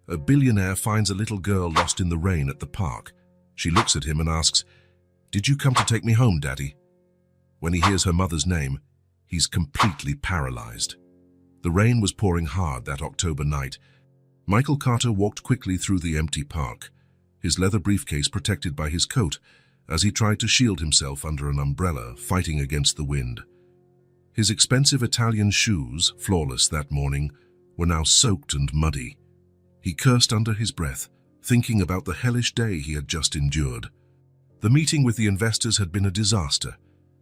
A billionaire finds a little girl lost in the rain at the park. She looks at him and asks, "Did you come to take me home, Daddy?" When he hears her mother's name, he's completely paralyzed. The rain was pouring hard that October night. Michael Carter walked quickly through the empty park, his leather briefcase protected by his coat, as he tried to shield himself under an umbrella, fighting against the wind. His expensive Italian shoes, flawless that morning, were now soaked and muddy. He cursed under his breath, thinking about the hellish day he had just endured. The meeting with the investors had been a disaster.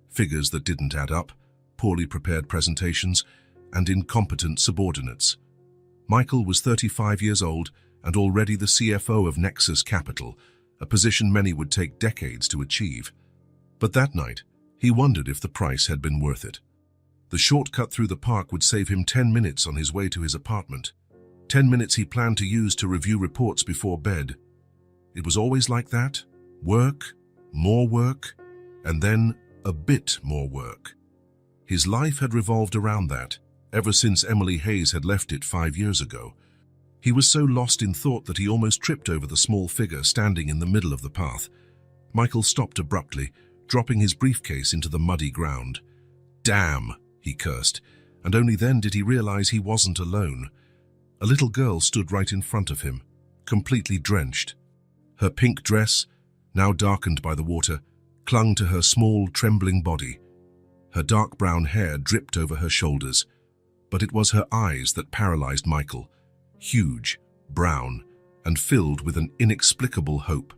Figures that didn't add up, poorly prepared presentations, and incompetent subordinates. Michael was 35 years old and already the CFO of Nexus Capital, a position many would take decades to achieve. But that night, he wondered if the price had been worth it. The shortcut through the park would save him 10 minutes on his way to his apartment. 10 minutes he planned to use to review reports before bed. It was always like that. Work, more work, and then a bit more work. His life had revolved around that, ever since Emily Hayes had left it 5 years ago. He was so lost in thought that he almost tripped over the small figure standing in the middle of the path. Michael stopped abruptly, dropping his briefcase into the muddy ground. "Damn," he cursed, and only then did he realize he wasn't alone. A little girl stood right in front of him, completely drenched. Her pink dress, now darkened by the water, clung to her small, trembling body. Her dark brown hair dripped over her shoulders, but it was her eyes that paralyzed Michael, huge, brown, and filled with an inexplicable hope.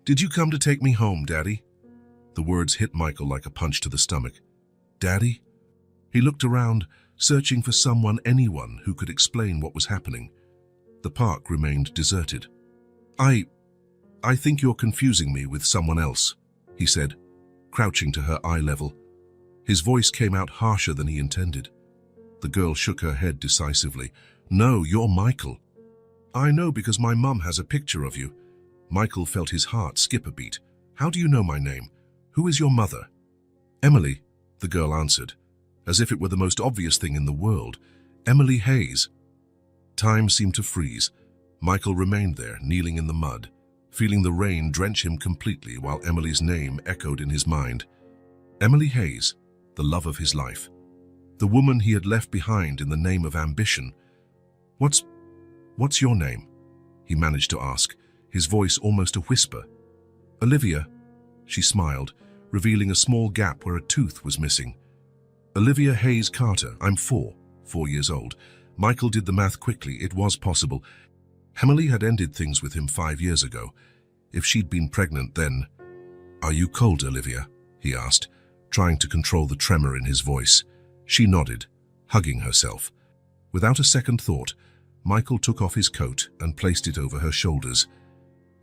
"Did you come to take me home, Daddy?" The words hit Michael like a punch to the stomach. "Daddy?" He looked around, searching for anyone who could explain what was happening. The park remained deserted. I think you're confusing me with someone else," he said, crouching to her eye level. His voice came out harsher than he intended. The girl shook her head decisively. "No, you're Michael." "I know because my mum has a picture of you." Michael felt his heart skip a beat. "How do you know my name? Who is your mother?" "Emily," the girl answered, as if it were the most obvious thing in the world. "Emily Hayes." Time seemed to freeze. Michael remained there, kneeling in the mud, feeling the rain drench him completely while Emily's name echoed in his mind. Emily Hayes, the love of his life. The woman he had left behind in the name of ambition. What's your name?" he managed to ask, his voice almost a whisper. "Olivia," she smiled, revealing a small gap where a tooth was missing. "Olivia Hayes Carter. I'm 4 years old." Michael did the math quickly. It was possible. Emily had ended things with him 5 years ago. If she'd been pregnant then... "Are you cold, Olivia?" he asked, trying to control the tremor in his voice. She nodded, hugging herself. Without a second thought, Michael took off his coat and placed it over her shoulders.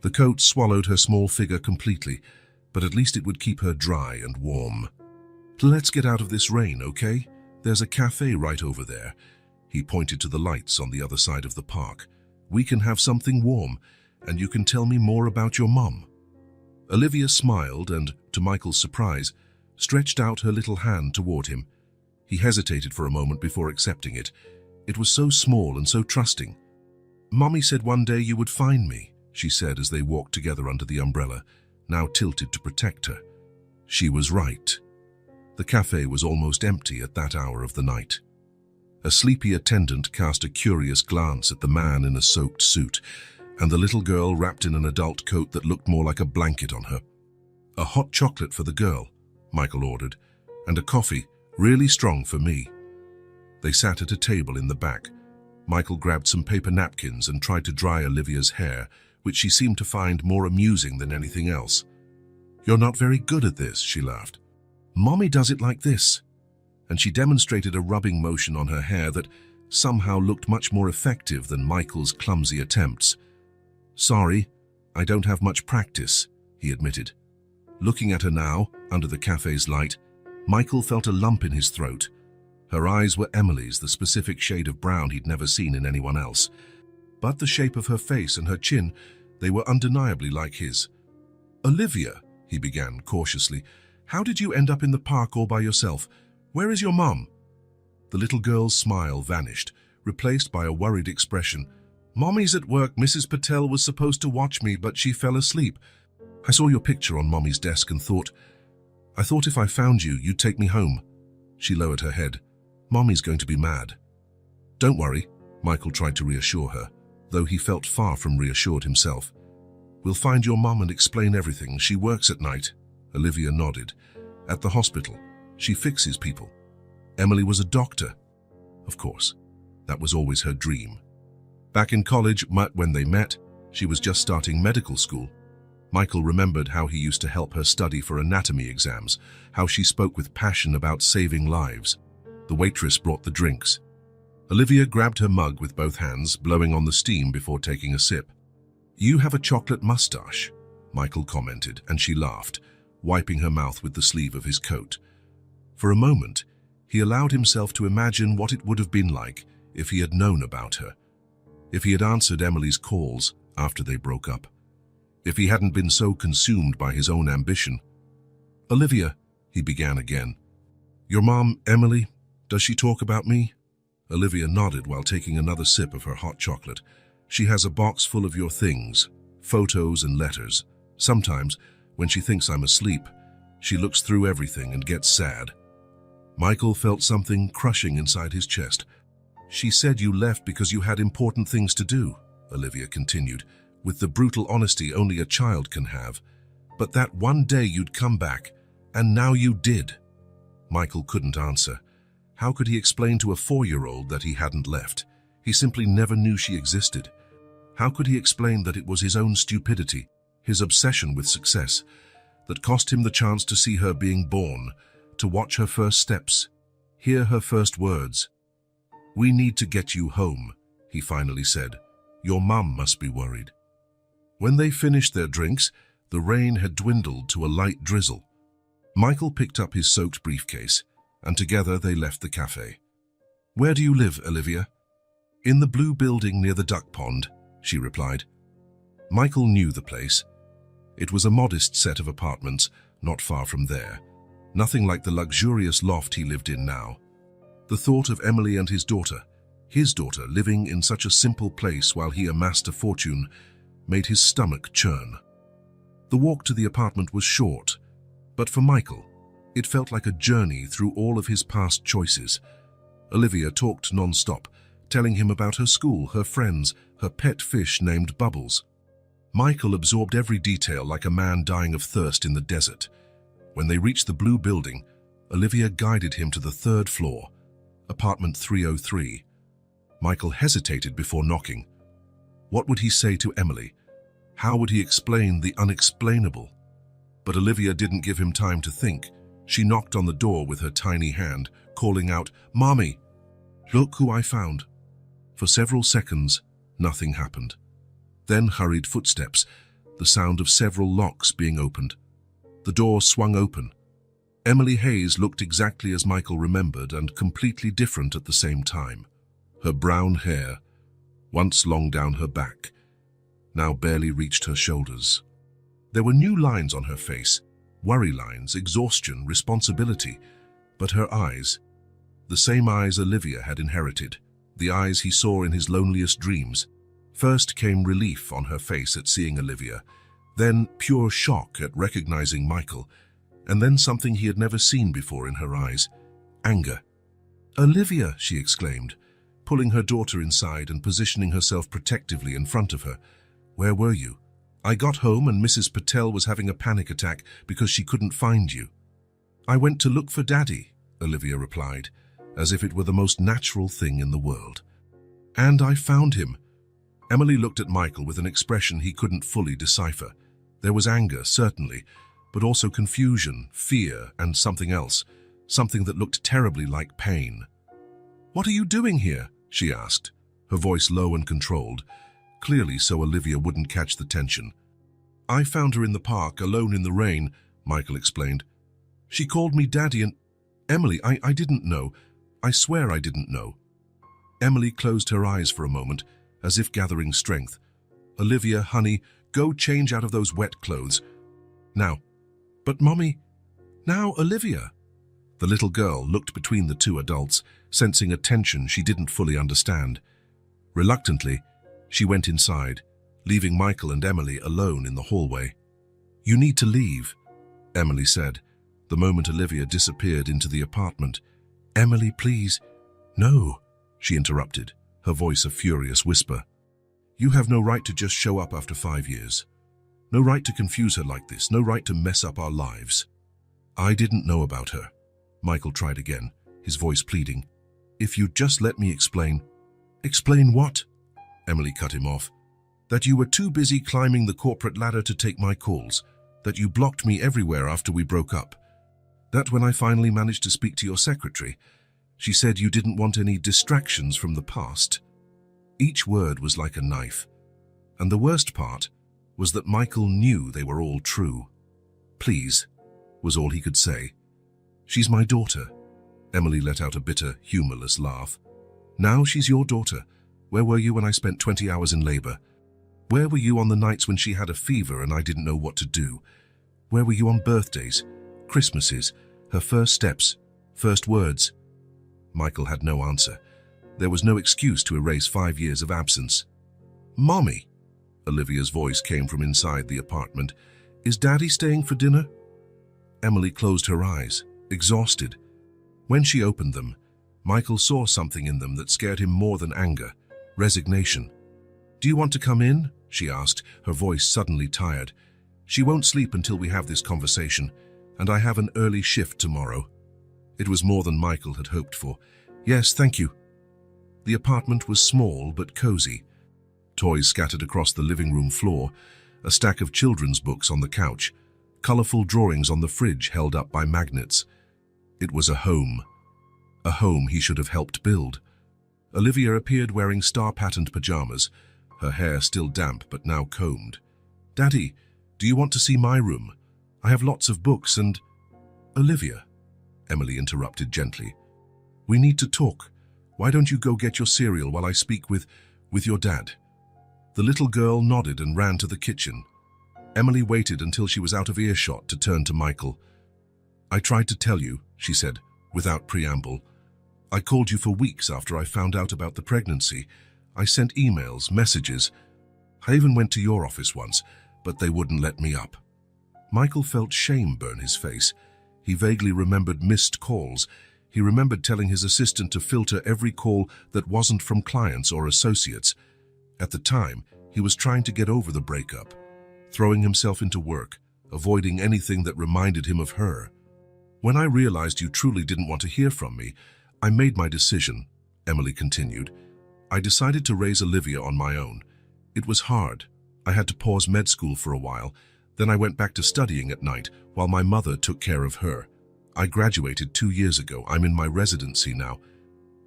The coat swallowed her small figure completely, but at least it would keep her dry and warm. "Let's get out of this rain, okay? There's a cafe right over there." He pointed to the lights on the other side of the park. "We can have something warm, and you can tell me more about your mom." Olivia smiled and, to Michael's surprise, stretched out her little hand toward him. He hesitated for a moment before accepting it. It was so small and so trusting. "Mommy said one day you would find me," she said as they walked together under the umbrella, now tilted to protect her. She was right. The cafe was almost empty at that hour of the night. A sleepy attendant cast a curious glance at the man in a soaked suit, and the little girl wrapped in an adult coat that looked more like a blanket on her. "A hot chocolate for the girl," Michael ordered, "and a coffee, really strong for me." They sat at a table in the back. Michael grabbed some paper napkins and tried to dry Olivia's hair, which she seemed to find more amusing than anything else. "You're not very good at this," she laughed. "Mommy does it like this." And she demonstrated a rubbing motion on her hair that somehow looked much more effective than Michael's clumsy attempts. "Sorry, I don't have much practice," he admitted. Looking at her now, under the cafe's light, Michael felt a lump in his throat. Her eyes were Emily's, the specific shade of brown he'd never seen in anyone else. But the shape of her face and her chin, they were undeniably like his. "Olivia," he began cautiously, "how did you end up in the park all by yourself? Where is your mum?" The little girl's smile vanished, replaced by a worried expression. Mommy's at work. Mrs. Patel was supposed to watch me, but she fell asleep. I saw your picture on Mommy's desk and I thought if I found you, you'd take me home. She lowered her head. Mommy's going to be mad. Don't worry, Michael tried to reassure her, though he felt far from reassured himself. We'll find your mom and explain everything. She works at night. Olivia nodded. At the hospital. She fixes people. Emily was a doctor. Of course, that was always her dream. Back in college, when they met, she was just starting medical school. Michael remembered how he used to help her study for anatomy exams, how she spoke with passion about saving lives. The waitress brought the drinks. Olivia grabbed her mug with both hands, blowing on the steam before taking a sip. You have a chocolate mustache, Michael commented, and she laughed, wiping her mouth with the sleeve of his coat. For a moment, he allowed himself to imagine what it would have been like if he had known about her, if he had answered Emily's calls after they broke up, if he hadn't been so consumed by his own ambition. Olivia, he began again. Your mom, Emily, does she talk about me? Olivia nodded while taking another sip of her hot chocolate. She has a box full of your things, photos and letters. Sometimes, when she thinks I'm asleep, she looks through everything and gets sad. Michael felt something crushing inside his chest. She said you left because you had important things to do, Olivia continued, with the brutal honesty only a child can have. But that one day you'd come back, and now you did. Michael couldn't answer. How could he explain to a 4-year-old that he hadn't left? He simply never knew she existed. How could he explain that it was his own stupidity, his obsession with success, that cost him the chance to see her being born, to watch her first steps, hear her first words? We need to get you home, he finally said. Your mum must be worried. When they finished their drinks, the rain had dwindled to a light drizzle. Michael picked up his soaked briefcase, and together they left the cafe. Where do you live, Olivia? In the blue building near the duck pond, she replied. Michael knew the place. It was a modest set of apartments, not far from there. Nothing like the luxurious loft he lived in now. The thought of Emily and his daughter, living in such a simple place while he amassed a fortune, made his stomach churn. The walk to the apartment was short, but for Michael, it felt like a journey through all of his past choices. Olivia talked non-stop, telling him about her school, her friends, her pet fish named Bubbles. Michael absorbed every detail like a man dying of thirst in the desert. When they reached the blue building, Olivia guided him to the 3rd floor, apartment 303. Michael hesitated before knocking. What would he say to Emily? How would he explain the unexplainable? But Olivia didn't give him time to think. She knocked on the door with her tiny hand, calling out, Mommy, look who I found. For several seconds, nothing happened. Then hurried footsteps, the sound of several locks being opened. The door swung open. Emily Hayes looked exactly as Michael remembered and completely different at the same time. Her brown hair, once long down her back, now barely reached her shoulders. There were new lines on her face, worry lines, exhaustion, responsibility, but her eyes, the same eyes Olivia had inherited, the eyes he saw in his loneliest dreams. First came relief on her face at seeing Olivia, then pure shock at recognizing Michael, and then something he had never seen before in her eyes, anger. Olivia, she exclaimed, pulling her daughter inside and positioning herself protectively in front of her. Where were you? I got home and Mrs. Patel was having a panic attack because she couldn't find you. I went to look for Daddy, Olivia replied, as if it were the most natural thing in the world. And I found him. Emily looked at Michael with an expression he couldn't fully decipher. There was anger, certainly, but also confusion, fear, and something else, something that looked terribly like pain. What are you doing here? She asked, her voice low and controlled, clearly so Olivia wouldn't catch the tension. I found her in the park, alone in the rain, Michael explained. She called me Daddy and... Emily, I didn't know. I swear I didn't know. Emily closed her eyes for a moment, as if gathering strength. Olivia, honey, go change out of those wet clothes. Now. But Mommy... Now, Olivia. The little girl looked between the two adults, sensing a tension she didn't fully understand. Reluctantly, She went inside, leaving Michael and Emily alone in the hallway. "You need to leave," Emily said, the moment Olivia disappeared into the apartment. "Emily, please." "No," she interrupted, her voice a furious whisper. "You have no right to just show up after 5 years. No right to confuse her like this, no right to mess up our lives." "I didn't know about her," Michael tried again, his voice pleading. "If you'd just let me explain." "Explain what?" Emily cut him off. "That you were too busy climbing the corporate ladder to take my calls, that you blocked me everywhere after we broke up. That when I finally managed to speak to your secretary, she said you didn't want any distractions from the past." Each word was like a knife, and the worst part was that Michael knew they were all true. "Please," was all he could say. "She's my daughter." Emily let out a bitter, humorless laugh. "Now she's your daughter. Where were you when I spent 20 hours in labor? Where were you on the nights when she had a fever and I didn't know what to do? Where were you on birthdays, Christmases, her first steps, first words?" Michael had no answer. There was no excuse to erase 5 years of absence. "Mommy," Olivia's voice came from inside the apartment. "Is Daddy staying for dinner?" Emily closed her eyes, exhausted. When she opened them, Michael saw something in them that scared him more than anger, resignation. "Do you want to come in?" she asked, her voice suddenly tired. "She won't sleep until we have this conversation, and I have an early shift tomorrow." It was more than Michael had hoped for. "Yes, thank you." The apartment was small but cozy. Toys scattered across the living room floor, a stack of children's books on the couch, colorful drawings on the fridge held up by magnets. It was a home he should have helped build. Olivia appeared wearing star-patterned pajamas, her hair still damp but now combed. "Daddy, do you want to see my room? I have lots of books and—" "Olivia," Emily interrupted gently. "We need to talk. Why don't you go get your cereal while I speak with your dad?" The little girl nodded and ran to the kitchen. Emily waited until she was out of earshot to turn to Michael. "I tried to tell you," she said, without preamble. "I called you for weeks after I found out about the pregnancy. I sent emails, messages. I even went to your office once, but they wouldn't let me up." Michael felt shame burn his face. He vaguely remembered missed calls. He remembered telling his assistant to filter every call that wasn't from clients or associates. At the time, he was trying to get over the breakup, throwing himself into work, avoiding anything that reminded him of her. "When I realized you truly didn't want to hear from me, I made my decision," Emily continued. "I decided to raise Olivia on my own. It was hard. I had to pause med school for a while. Then I went back to studying at night while my mother took care of her. I graduated 2 years ago. I'm in my residency now."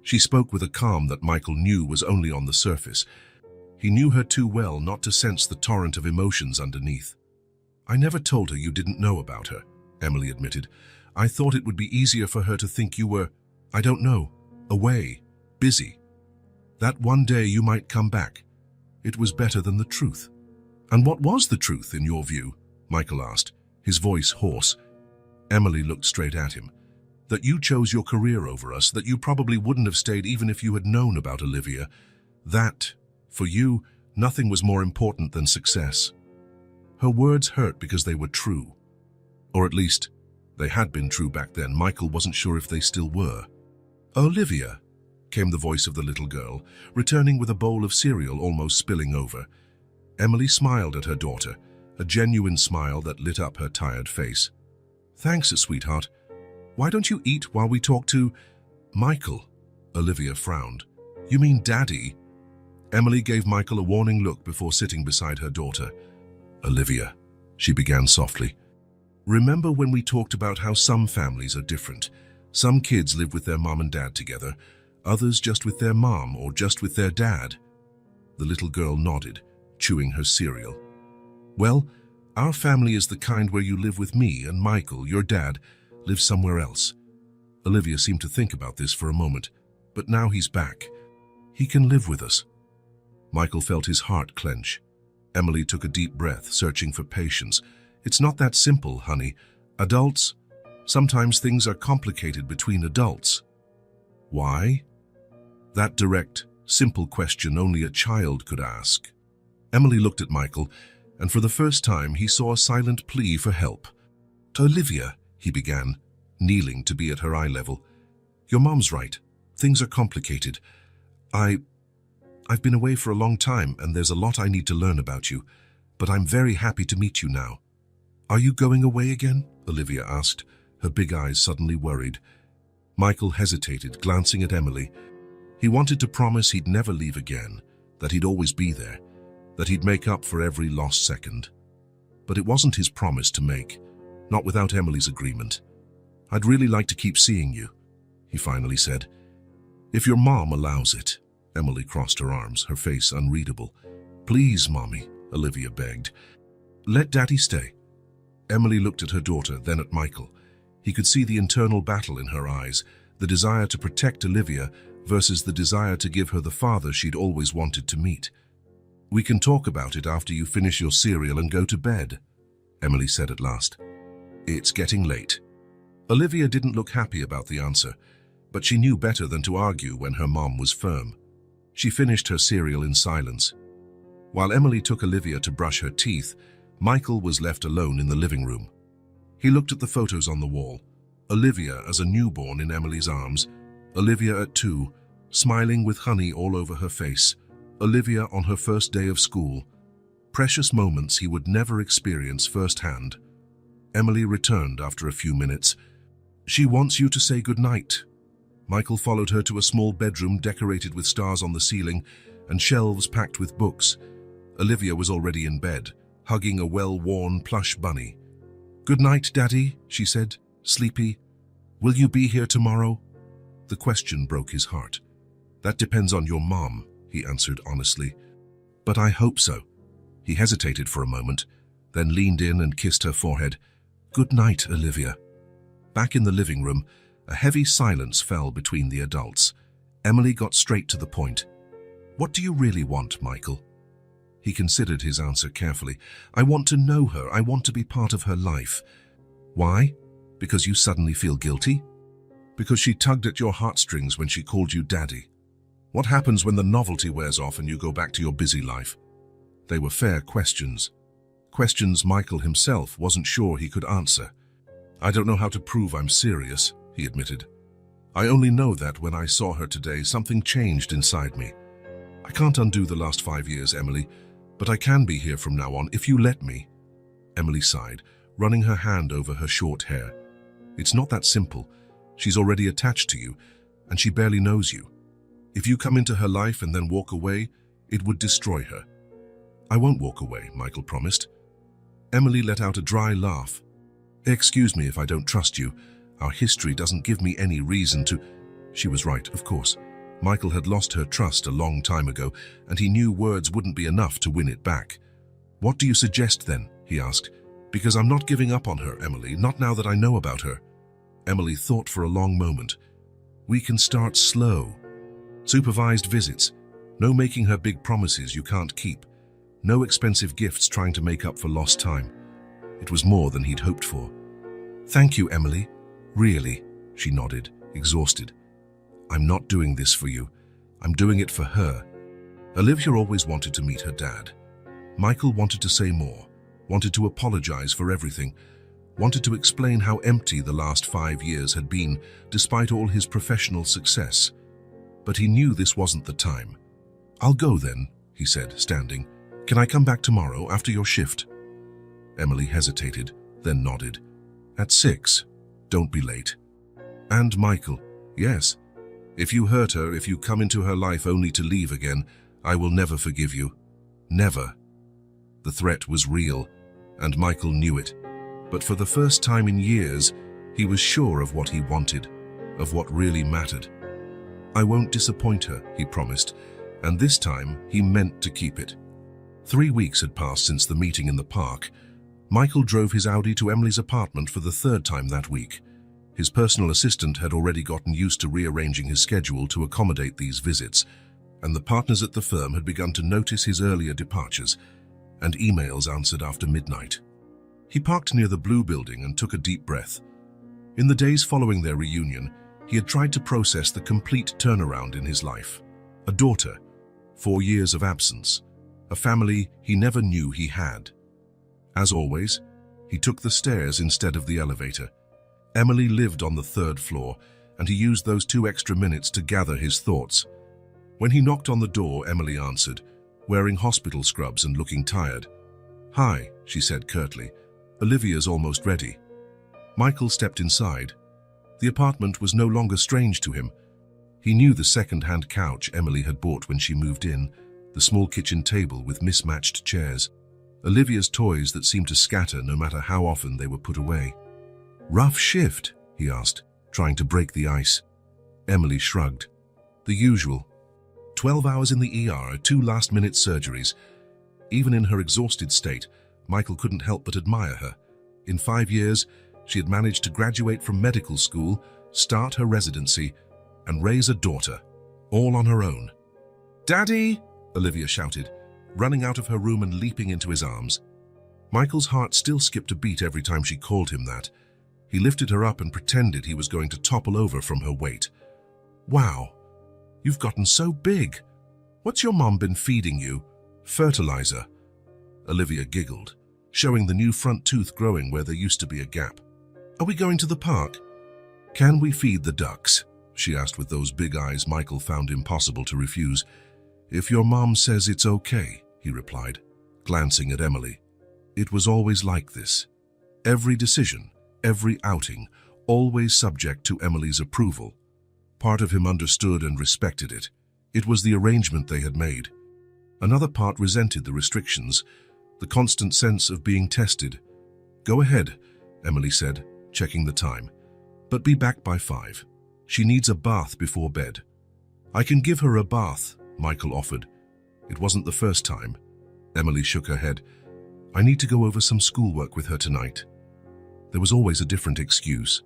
She spoke with a calm that Michael knew was only on the surface. He knew her too well not to sense the torrent of emotions underneath. "I never told her you didn't know about her," Emily admitted. "I thought it would be easier for her to think you were, I don't know, away, busy. That one day you might come back. It was better than the truth." "And what was the truth, in your view?" Michael asked, his voice hoarse. Emily looked straight at him. "That you chose your career over us, that you probably wouldn't have stayed even if you had known about Olivia. That, for you, nothing was more important than success." Her words hurt because they were true. Or at least, they had been true back then. Michael wasn't sure if they still were. "Olivia," came the voice of the little girl, returning with a bowl of cereal almost spilling over. Emily smiled at her daughter, a genuine smile that lit up her tired face. "Thanks, sweetheart. Why don't you eat while we talk to—" "Michael," Olivia frowned. "You mean Daddy?" Emily gave Michael a warning look before sitting beside her daughter. "Olivia," she began softly. "Remember when we talked about how some families are different? Some kids live with their mom and dad together, others just with their mom or just with their dad." The little girl nodded, chewing her cereal. "Well, our family is the kind where you live with me and Michael, your dad, lives somewhere else." Olivia seemed to think about this for a moment, but now he's back. He can live with us. Michael felt his heart clench. Emily took a deep breath, searching for patience. "It's not that simple, honey. Adults, sometimes things are complicated between adults." "Why?" That direct, simple question only a child could ask. Emily looked at Michael, and for the first time he saw a silent plea for help. "Olivia," he began, kneeling to be at her eye level. "Your mom's right. Things are complicated. I've been away for a long time, and there's a lot I need to learn about you, but I'm very happy to meet you now." "Are you going away again?" Olivia asked, her big eyes suddenly worried. Michael hesitated, glancing at Emily. He wanted to promise he'd never leave again, that he'd always be there, that he'd make up for every lost second. But it wasn't his promise to make, not without Emily's agreement. "I'd really like to keep seeing you," he finally said. "If your mom allows it." Emily crossed her arms, her face unreadable. "Please, Mommy," Olivia begged. "Let Daddy stay." Emily looked at her daughter, then at Michael. He could see the internal battle in her eyes, the desire to protect Olivia versus the desire to give her the father she'd always wanted to meet. "We can talk about it after you finish your cereal and go to bed," Emily said at last. "It's getting late." Olivia didn't look happy about the answer, but she knew better than to argue when her mom was firm. She finished her cereal in silence. While Emily took Olivia to brush her teeth, Michael was left alone in the living room. He looked at the photos on the wall. Olivia as a newborn in Emily's arms, Olivia at 2, smiling with honey all over her face, Olivia on her first day of school. Precious moments he would never experience firsthand. Emily returned after a few minutes. "She wants you to say goodnight." Michael followed her to a small bedroom decorated with stars on the ceiling and shelves packed with books. Olivia was already in bed, hugging a well-worn plush bunny. "Good night, Daddy," she said, sleepy. "Will you be here tomorrow?" The question broke his heart. "That depends on your mom," he answered honestly. "But I hope so." He hesitated for a moment, then leaned in and kissed her forehead. "Good night, Olivia." Back in the living room, a heavy silence fell between the adults. Emily got straight to the point. "What do you really want, Michael?" He considered his answer carefully. "I want to know her. I want to be part of her life." "Why? Because you suddenly feel guilty?" "Because she tugged at your heartstrings when she called you Daddy." "What happens when the novelty wears off and you go back to your busy life?" They were fair questions. Questions Michael himself wasn't sure he could answer. "I don't know how to prove I'm serious," he admitted. "I only know that when I saw her today, something changed inside me. I can't undo the last 5 years, Emily, but I can be here from now on if you let me." Emily sighed, running her hand over her short hair. "It's not that simple. She's already attached to you, and she barely knows you. If you come into her life and then walk away, it would destroy her." "I won't walk away," Michael promised. Emily let out a dry laugh. "Excuse me if I don't trust you. Our history doesn't give me any reason to—" She was right, of course. Michael had lost her trust a long time ago, and he knew words wouldn't be enough to win it back. "What do you suggest then?" he asked. "Because I'm not giving up on her, Emily, not now that I know about her." Emily thought for a long moment. "We can start slow. Supervised visits. No making her big promises you can't keep. No expensive gifts trying to make up for lost time." It was more than he'd hoped for. "Thank you, Emily. Really," she nodded, exhausted. "I'm not doing this for you. I'm doing it for her." Olivia always wanted to meet her dad. Michael wanted to say more, wanted to apologize for everything, wanted to explain how empty the last 5 years had been, despite all his professional success. But he knew this wasn't the time. "I'll go then," he said, standing. "Can I come back tomorrow after your shift?" Emily hesitated, then nodded. "At 6. Don't be late." "And Michael, yes. If you hurt her, if you come into her life only to leave again, I will never forgive you. Never." The threat was real, and Michael knew it. But for the first time in years, he was sure of what he wanted, of what really mattered. "I won't disappoint her," he promised, and this time he meant to keep it. 3 weeks had passed since the meeting in the park. Michael drove his Audi to Emily's apartment for the 3rd time that week. His personal assistant had already gotten used to rearranging his schedule to accommodate these visits, and the partners at the firm had begun to notice his earlier departures and emails answered after midnight. He parked near the Blue Building and took a deep breath. In the days following their reunion, he had tried to process the complete turnaround in his life. A daughter, 4 years of absence, a family he never knew he had. As always, he took the stairs instead of the elevator. Emily lived on the 3rd floor, and he used those 2 extra minutes to gather his thoughts. When he knocked on the door, Emily answered, wearing hospital scrubs and looking tired. "Hi," she said curtly. "Olivia's almost ready." Michael stepped inside. The apartment was no longer strange to him. He knew the second-hand couch Emily had bought when she moved in, the small kitchen table with mismatched chairs, Olivia's toys that seemed to scatter no matter how often they were put away. "Rough shift?" he asked, trying to break the ice. Emily shrugged. "The usual. 12 hours in the ER, 2 last-minute surgeries." Even in her exhausted state, Michael couldn't help but admire her. In 5 years, she had managed to graduate from medical school, start her residency, and raise a daughter, all on her own. "Daddy!" Olivia shouted, running out of her room and leaping into his arms. Michael's heart still skipped a beat every time she called him that. He lifted her up and pretended he was going to topple over from her weight. "Wow, you've gotten so big. What's your mom been feeding you? Fertilizer?" Olivia giggled, showing the new front tooth growing where there used to be a gap. "Are we going to the park?" "Can we feed the ducks?" she asked with those big eyes Michael found impossible to refuse. "If your mom says it's okay," he replied, glancing at Emily. It was always like this. Every decision, every outing, always subject to Emily's approval. Part of him understood and respected it. It was the arrangement they had made. Another part resented the restrictions, the constant sense of being tested. "Go ahead," Emily said, checking the time. "But be back by 5. She needs a bath before bed." "I can give her a bath," Michael offered. It wasn't the first time. Emily shook her head. "I need to go over some schoolwork with her tonight." There was always a different excuse.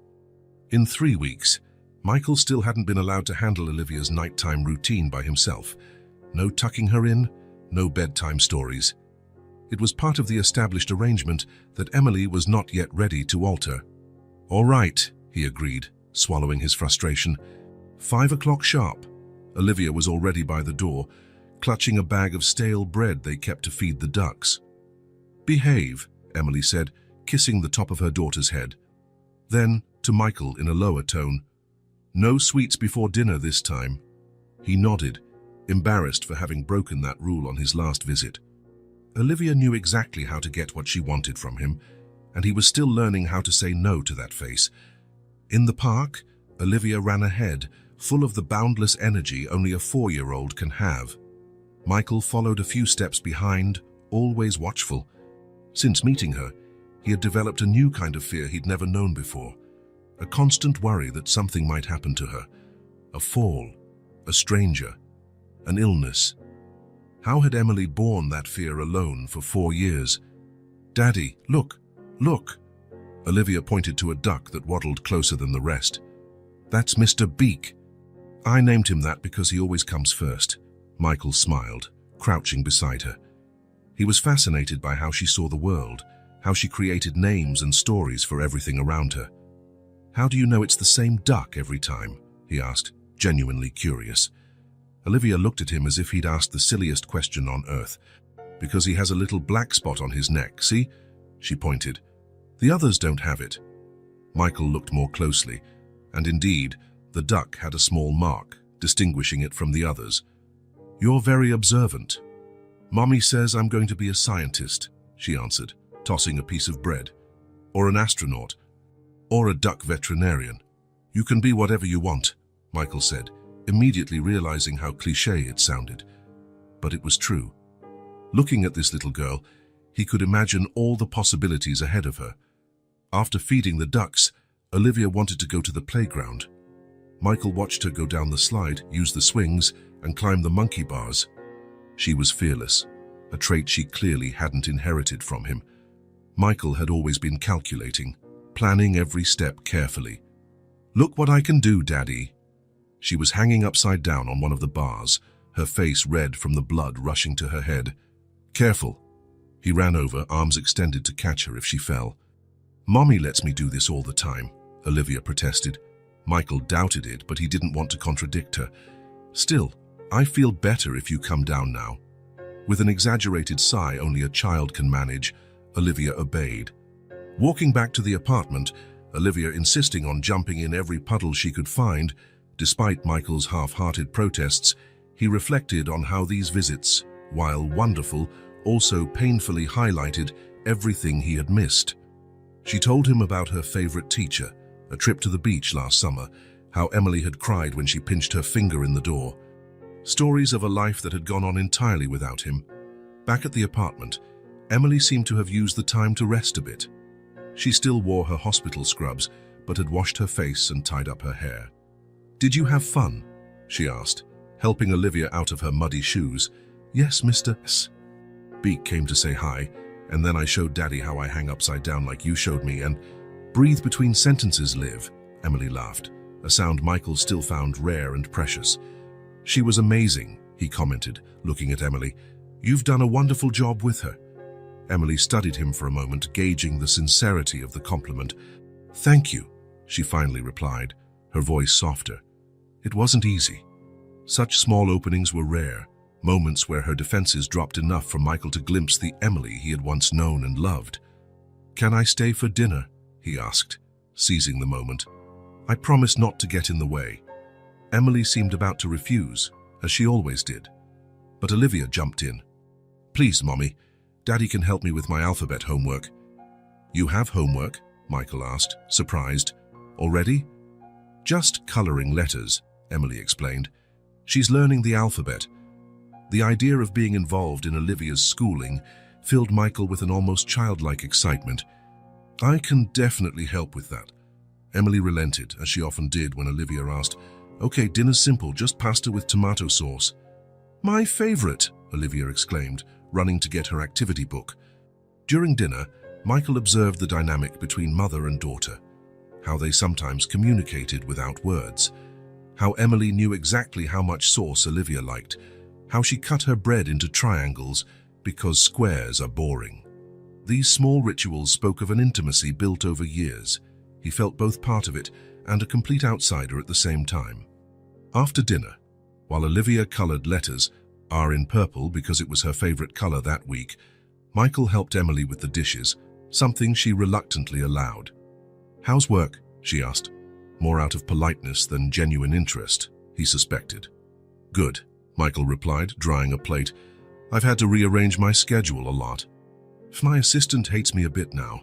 In 3 weeks, Michael still hadn't been allowed to handle Olivia's nighttime routine by himself. No tucking her in, no bedtime stories. It was part of the established arrangement that Emily was not yet ready to alter. "All right," he agreed, swallowing his frustration. 5 o'clock sharp. Olivia was already by the door, clutching a bag of stale bread they kept to feed the ducks. "Behave," Emily said, kissing the top of her daughter's head. Then, to Michael in a lower tone, "No sweets before dinner this time." He nodded, embarrassed for having broken that rule on his last visit. Olivia knew exactly how to get what she wanted from him, and he was still learning how to say no to that face. In the park, Olivia ran ahead, full of the boundless energy only a 4-year-old can have. Michael followed a few steps behind, always watchful. Since meeting her, he had developed a new kind of fear he'd never known before, a constant worry that something might happen to her. A fall, a stranger, an illness. How had Emily borne that fear alone for 4 years? "Daddy, look, look!" Olivia pointed to a duck that waddled closer than the rest. "That's Mr. Beak." "I named him that because he always comes first." Michael smiled, crouching beside her. He was fascinated by how she saw the world, how she created names and stories for everything around her. "How do you know it's the same duck every time?" he asked, genuinely curious. Olivia looked at him as if he'd asked the silliest question on earth. "Because he has a little black spot on his neck, see?" she pointed. "The others don't have it." Michael looked more closely, and indeed, the duck had a small mark, distinguishing it from the others. "You're very observant." "Mommy says I'm going to be a scientist," she answered, tossing a piece of bread. "Or an astronaut. Or a duck veterinarian." "You can be whatever you want," Michael said, immediately realizing how cliché it sounded. But it was true. Looking at this little girl, he could imagine all the possibilities ahead of her. After feeding the ducks, Olivia wanted to go to the playground. Michael watched her go down the slide, use the swings, and climb the monkey bars. She was fearless, a trait she clearly hadn't inherited from him. Michael had always been calculating, planning every step carefully. "Look what I can do, Daddy." She was hanging upside down on one of the bars, her face red from the blood rushing to her head. "Careful." He ran over, arms extended to catch her if she fell. "Mommy lets me do this all the time," Olivia protested. Michael doubted it, but he didn't want to contradict her. "Still, I feel better if you come down now." With an exaggerated sigh only a child can manage, Olivia obeyed. Walking back to the apartment, Olivia insisting on jumping in every puddle she could find, despite Michael's half-hearted protests, he reflected on how these visits, while wonderful, also painfully highlighted everything he had missed. She told him about her favorite teacher, a trip to the beach last summer, how Emily had cried when she pinched her finger in the door. Stories of a life that had gone on entirely without him. Back at the apartment, Emily seemed to have used the time to rest a bit. She still wore her hospital scrubs, but had washed her face and tied up her hair. "Did you have fun?" she asked, helping Olivia out of her muddy shoes. "Yes, Mr. S." Beak came to say hi, and then I showed Daddy how I hang upside down like you showed me and breathe between sentences, Liv, Emily laughed, a sound Michael still found rare and precious. "She was amazing," he commented, looking at Emily. "You've done a wonderful job with her." Emily studied him for a moment, gauging the sincerity of the compliment. "Thank you," she finally replied, her voice softer. "It wasn't easy." Such small openings were rare, moments where her defenses dropped enough for Michael to glimpse the Emily he had once known and loved. "Can I stay for dinner?" he asked, seizing the moment. "I promise not to get in the way." Emily seemed about to refuse, as she always did. But Olivia jumped in. "Please, Mommy, Daddy can help me with my alphabet homework." "You have homework?" Michael asked, surprised. "Already?" "Just coloring letters," Emily explained. "She's learning the alphabet." The idea of being involved in Olivia's schooling filled Michael with an almost childlike excitement. "I can definitely help with that." Emily relented, as she often did when Olivia asked, "Okay, dinner's simple, just pasta with tomato sauce." "My favorite," Olivia exclaimed, running to get her activity book. During dinner, Michael observed the dynamic between mother and daughter, how they sometimes communicated without words, how Emily knew exactly how much sauce Olivia liked, how she cut her bread into triangles because squares are boring. These small rituals spoke of an intimacy built over years. He felt both part of it and a complete outsider at the same time. After dinner, while Olivia colored letters, R in purple because it was her favorite color that week, Michael helped Emily with the dishes, something she reluctantly allowed. "How's work?" she asked, more out of politeness than genuine interest, he suspected. "Good," Michael replied, drying a plate. "I've had to rearrange my schedule a lot." "My assistant hates me a bit now."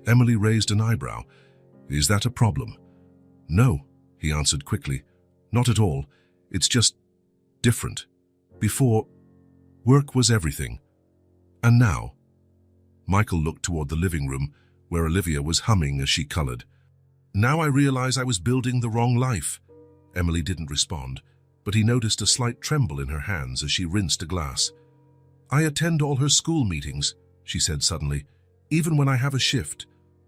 Emily raised an eyebrow. "Is that a problem?" "No," he answered quickly. "Not at all. It's just different. Before, work was everything. And now?" Michael looked toward the living room, where Olivia was humming as she colored. "Now I realize I was building the wrong life." Emily didn't respond, but he noticed a slight tremble in her hands as she rinsed a glass. "I attend all her school meetings," she said suddenly, "even when I have a shift.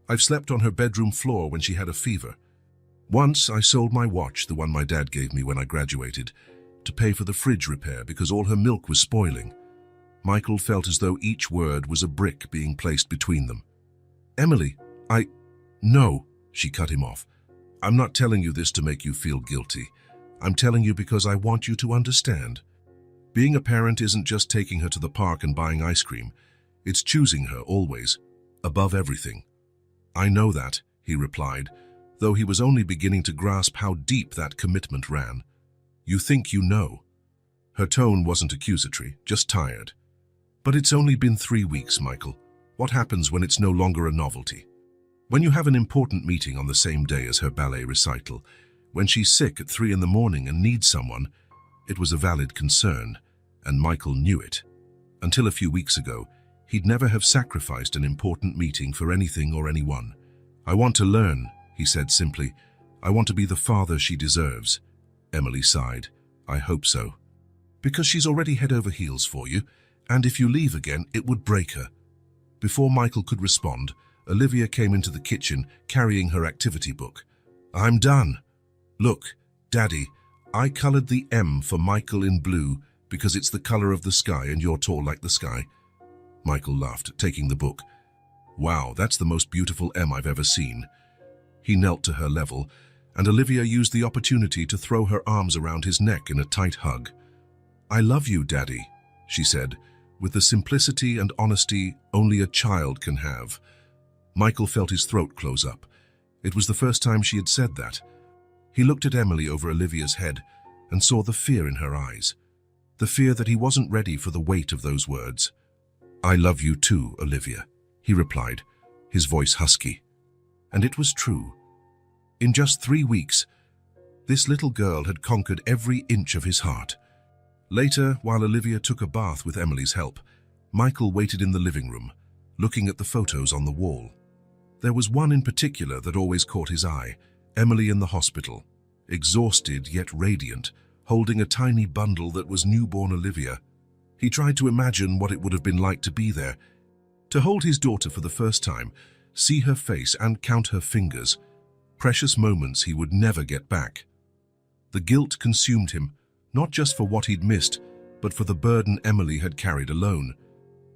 I've slept on her bedroom floor when she had a fever. Once I sold my watch, the one my dad gave me when I graduated, to pay for the fridge repair because all her milk was spoiling." Michael felt as though each word was a brick being placed between them. "Emily, No," she cut him off. "I'm not telling you this to make you feel guilty. I'm telling you because I want you to understand. Being a parent isn't just taking her to the park and buying ice cream. It's choosing her always, above everything." "I know that," he replied, though he was only beginning to grasp how deep that commitment ran. "You think you know." Her tone wasn't accusatory, just tired. "But it's only been 3 weeks, Michael. What happens when it's no longer a novelty? When you have an important meeting on the same day as her ballet recital, when she's sick at 3 in the morning and needs someone?" It was a valid concern, and Michael knew it. Until a few weeks ago, he'd never have sacrificed an important meeting for anything or anyone. "I want to learn," he said simply. "I want to be the father she deserves." Emily sighed. "I hope so." "Because she's already head over heels for you, and if you leave again, it would break her." Before Michael could respond, Olivia came into the kitchen carrying her activity book. "I'm done. Look, Daddy, I colored the M for Michael in blue because it's the color of the sky and you're tall like the sky." Michael laughed, taking the book. "Wow, that's the most beautiful M I've ever seen." He knelt to her level, and Olivia used the opportunity to throw her arms around his neck in a tight hug. "I love you, Daddy," she said, with the simplicity and honesty only a child can have. Michael felt his throat close up. It was the first time she had said that. He looked at Emily over Olivia's head and saw the fear in her eyes, the fear that he wasn't ready for the weight of those words. "I love you too, Olivia," he replied, his voice husky. And it was true. In just 3 weeks, this little girl had conquered every inch of his heart. Later, while Olivia took a bath with Emily's help, Michael waited in the living room, looking at the photos on the wall. There was one in particular that always caught his eye, Emily in the hospital, exhausted yet radiant, holding a tiny bundle that was newborn Olivia. He tried to imagine what it would have been like to be there, to hold his daughter for the first time, see her face and count her fingers, precious moments he would never get back. The guilt consumed him, not just for what he'd missed, but for the burden Emily had carried alone.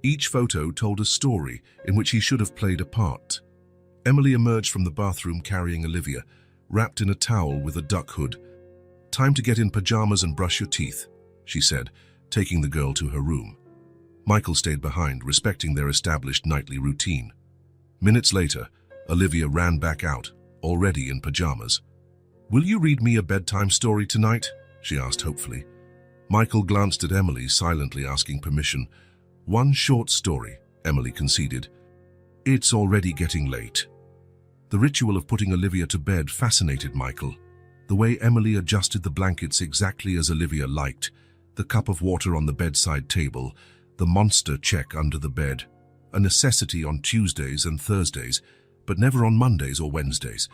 Each photo told a story in which he should have played a part. Emily emerged from the bathroom carrying Olivia, wrapped in a towel with a duck hood. "Time to get in pajamas and brush your teeth," she said, taking the girl to her room. Michael stayed behind, respecting their established nightly routine. Minutes later, Olivia ran back out, already in pajamas. "Will you read me a bedtime story tonight?" she asked hopefully. Michael glanced at Emily, silently asking permission. "One short story," Emily conceded. "It's already getting late." The ritual of putting Olivia to bed fascinated Michael. The way Emily adjusted the blankets exactly as Olivia liked, the cup of water on the bedside table, the monster check under the bed, a necessity on Tuesdays and Thursdays, but never on Mondays or Wednesdays.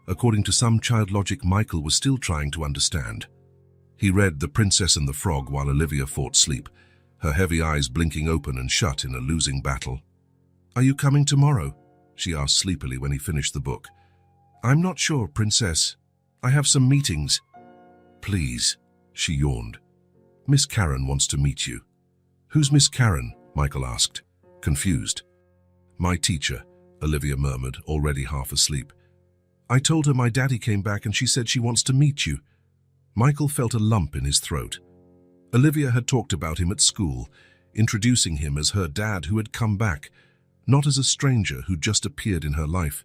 According to some child logic Michael was still trying to understand. He read The Princess and the Frog while Olivia fought sleep, her heavy eyes blinking open and shut in a losing battle. "Are you coming tomorrow?" she asked sleepily when he finished the book. "I'm not sure, Princess. I have some meetings." "Please," she yawned. "Miss Karen wants to meet you." "Who's Miss Karen?" Michael asked, confused. "My teacher," Olivia murmured, already half asleep. "I told her my daddy came back and she said she wants to meet you." Michael felt a lump in his throat. Olivia had talked about him at school, introducing him as her dad who had come back, not as a stranger who just appeared in her life.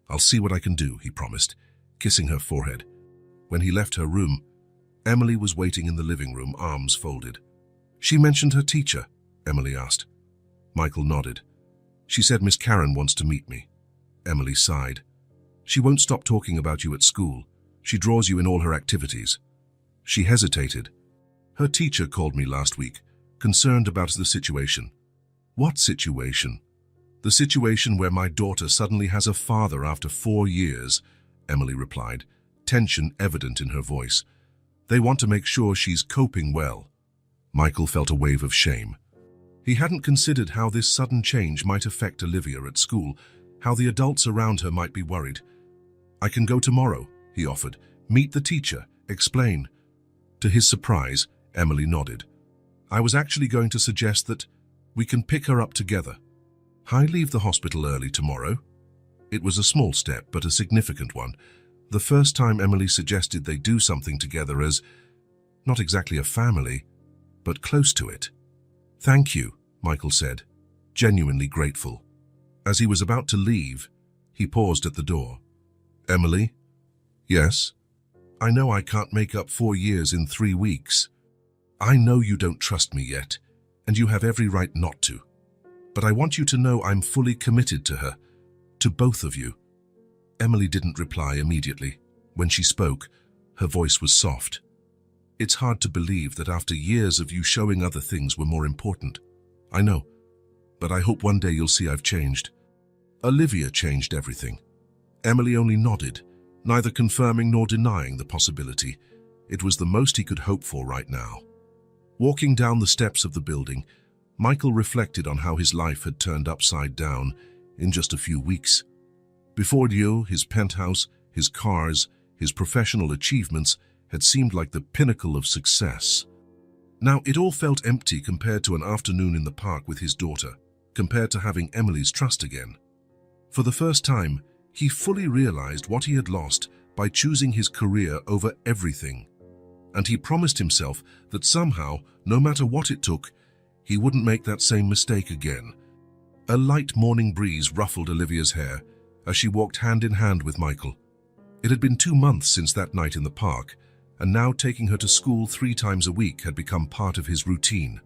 "I'll see what I can do," he promised, kissing her forehead. When he left her room, Emily was waiting in the living room, arms folded. "She mentioned her teacher?" Emily asked. Michael nodded. "She said Miss Karen wants to meet me." Emily sighed. "She won't stop talking about you at school. She draws you in all her activities." She hesitated. "Her teacher called me last week, concerned about the situation." "What situation?" "The situation where my daughter suddenly has a father after 4 years," Emily replied, tension evident in her voice. "They want to make sure she's coping well." Michael felt a wave of shame. He hadn't considered how this sudden change might affect Olivia at school, how the adults around her might be worried. "I can go tomorrow," he offered. "Meet the teacher, explain." To his surprise, Emily nodded. "I was actually going to suggest that we can pick her up together. I leave the hospital early tomorrow." It was a small step, but a significant one. The first time Emily suggested they do something together as, not exactly a family, but close to it. "Thank you," Michael said, genuinely grateful. As he was about to leave, he paused at the door. "Emily?" "Yes?" "I know I can't make up 4 years in 3 weeks. I know you don't trust me yet, and you have every right not to. But I want you to know I'm fully committed to her, to both of you." Emily didn't reply immediately. When she spoke, her voice was soft. "It's hard to believe that after years of you showing other things were more important. I know, but I hope one day you'll see I've changed." Olivia changed everything. Emily only nodded, neither confirming nor denying the possibility. It was the most he could hope for right now. Walking down the steps of the building, Michael reflected on how his life had turned upside down in just a few weeks. Before Dio, his penthouse, his cars, his professional achievements had seemed like the pinnacle of success. Now it all felt empty compared to an afternoon in the park with his daughter, compared to having Emily's trust again. For the first time, he fully realized what he had lost by choosing his career over everything. and he promised himself that somehow, no matter what it took, he wouldn't make that same mistake again. A light morning breeze ruffled Olivia's hair as she walked hand in hand with Michael. It had been 2 months since that night in the park, and now taking her to school 3 times a week had become part of his routine.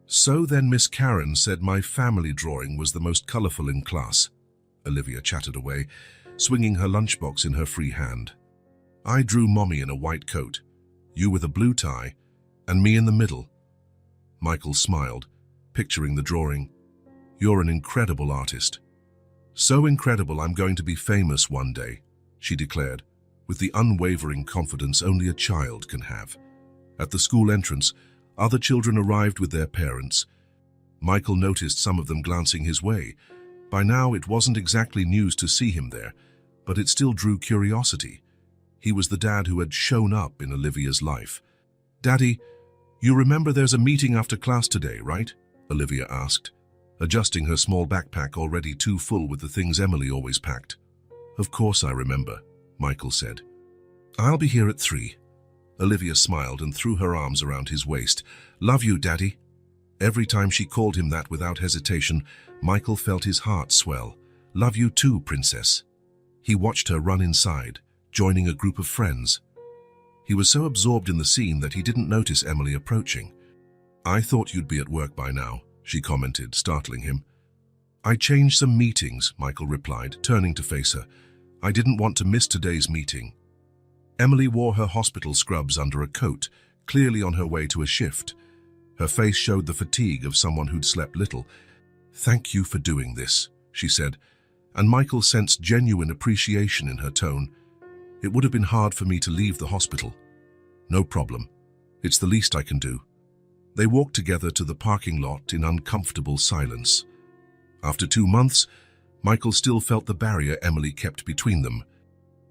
"So then Miss Karen said my family drawing was the most colourful in class," Olivia chattered away, swinging her lunchbox in her free hand. "I drew Mommy in a white coat, you with a blue tie, and me in the middle." Michael smiled, picturing the drawing. "You're an incredible artist." "So incredible I'm going to be famous one day," she declared, with the unwavering confidence only a child can have. At the school entrance, other children arrived with their parents. Michael noticed some of them glancing his way. By now it wasn't exactly news to see him there, but it still drew curiosity. He was the dad who had shown up in Olivia's life. "Daddy, you remember there's a meeting after class today, right?" Olivia asked, adjusting her small backpack already too full with the things Emily always packed. "Of course I remember," Michael said. "I'll be here at 3. Olivia smiled and threw her arms around his waist. "Love you, Daddy." Every time she called him that without hesitation, Michael felt his heart swell. "Love you too, Princess." He watched her run inside, joining a group of friends. He was so absorbed in the scene that he didn't notice Emily approaching. "I thought you'd be at work by now," she commented, startling him. "I changed some meetings," Michael replied, turning to face her. "I didn't want to miss today's meeting." Emily wore her hospital scrubs under a coat, clearly on her way to a shift. Her face showed the fatigue of someone who'd slept little. "Thank you for doing this," she said, and Michael sensed genuine appreciation in her tone. "It would have been hard for me to leave the hospital." "No problem. It's the least I can do." They walked together to the parking lot in uncomfortable silence. After 2 months, Michael still felt the barrier Emily kept between them.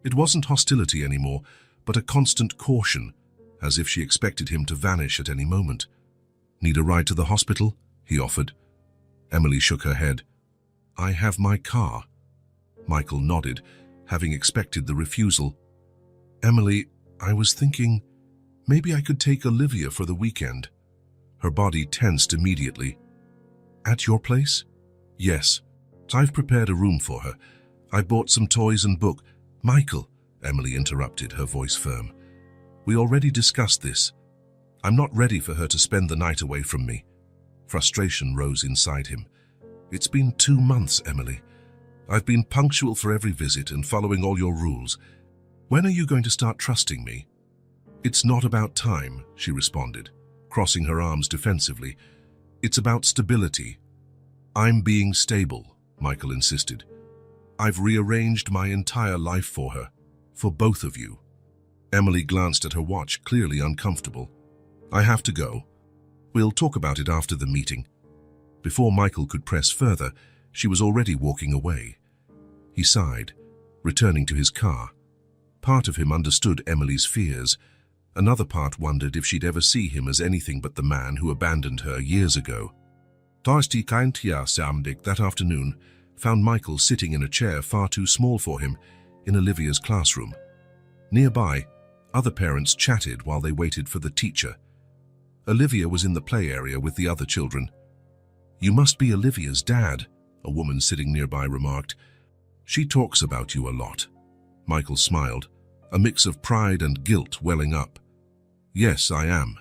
It wasn't hostility anymore, but a constant caution, as if she expected him to vanish at any moment. "Need a ride to the hospital?" he offered. Emily shook her head. "I have my car." Michael nodded, having expected the refusal. "Emily, I was thinking, maybe I could take Olivia for the weekend." Her body tensed immediately. "At your place?" "Yes. I've prepared a room for her. I bought some toys and book." "Michael," Emily interrupted, her voice firm. "We already discussed this. I'm not ready for her to spend the night away from me." Frustration rose inside him. "It's been 2 months, Emily. I've been punctual for every visit and following all your rules. When are you going to start trusting me?" "It's not about time," she responded, crossing her arms defensively. "It's about stability." "I'm being stable," Michael insisted. "I've rearranged my entire life for her, for both of you." Emily glanced at her watch, clearly uncomfortable. "I have to go. We'll talk about it after the meeting." Before Michael could press further, she was already walking away. He sighed, returning to his car. Part of him understood Emily's fears. Another part wondered if she'd ever see him as anything but the man who abandoned her years ago. That afternoon found Michael sitting in a chair far too small for him in Olivia's classroom. Nearby, other parents chatted while they waited for the teacher. Olivia was in the play area with the other children. "You must be Olivia's dad," a woman sitting nearby remarked. "She talks about you a lot." Michael smiled, a mix of pride and guilt welling up. "Yes, I am.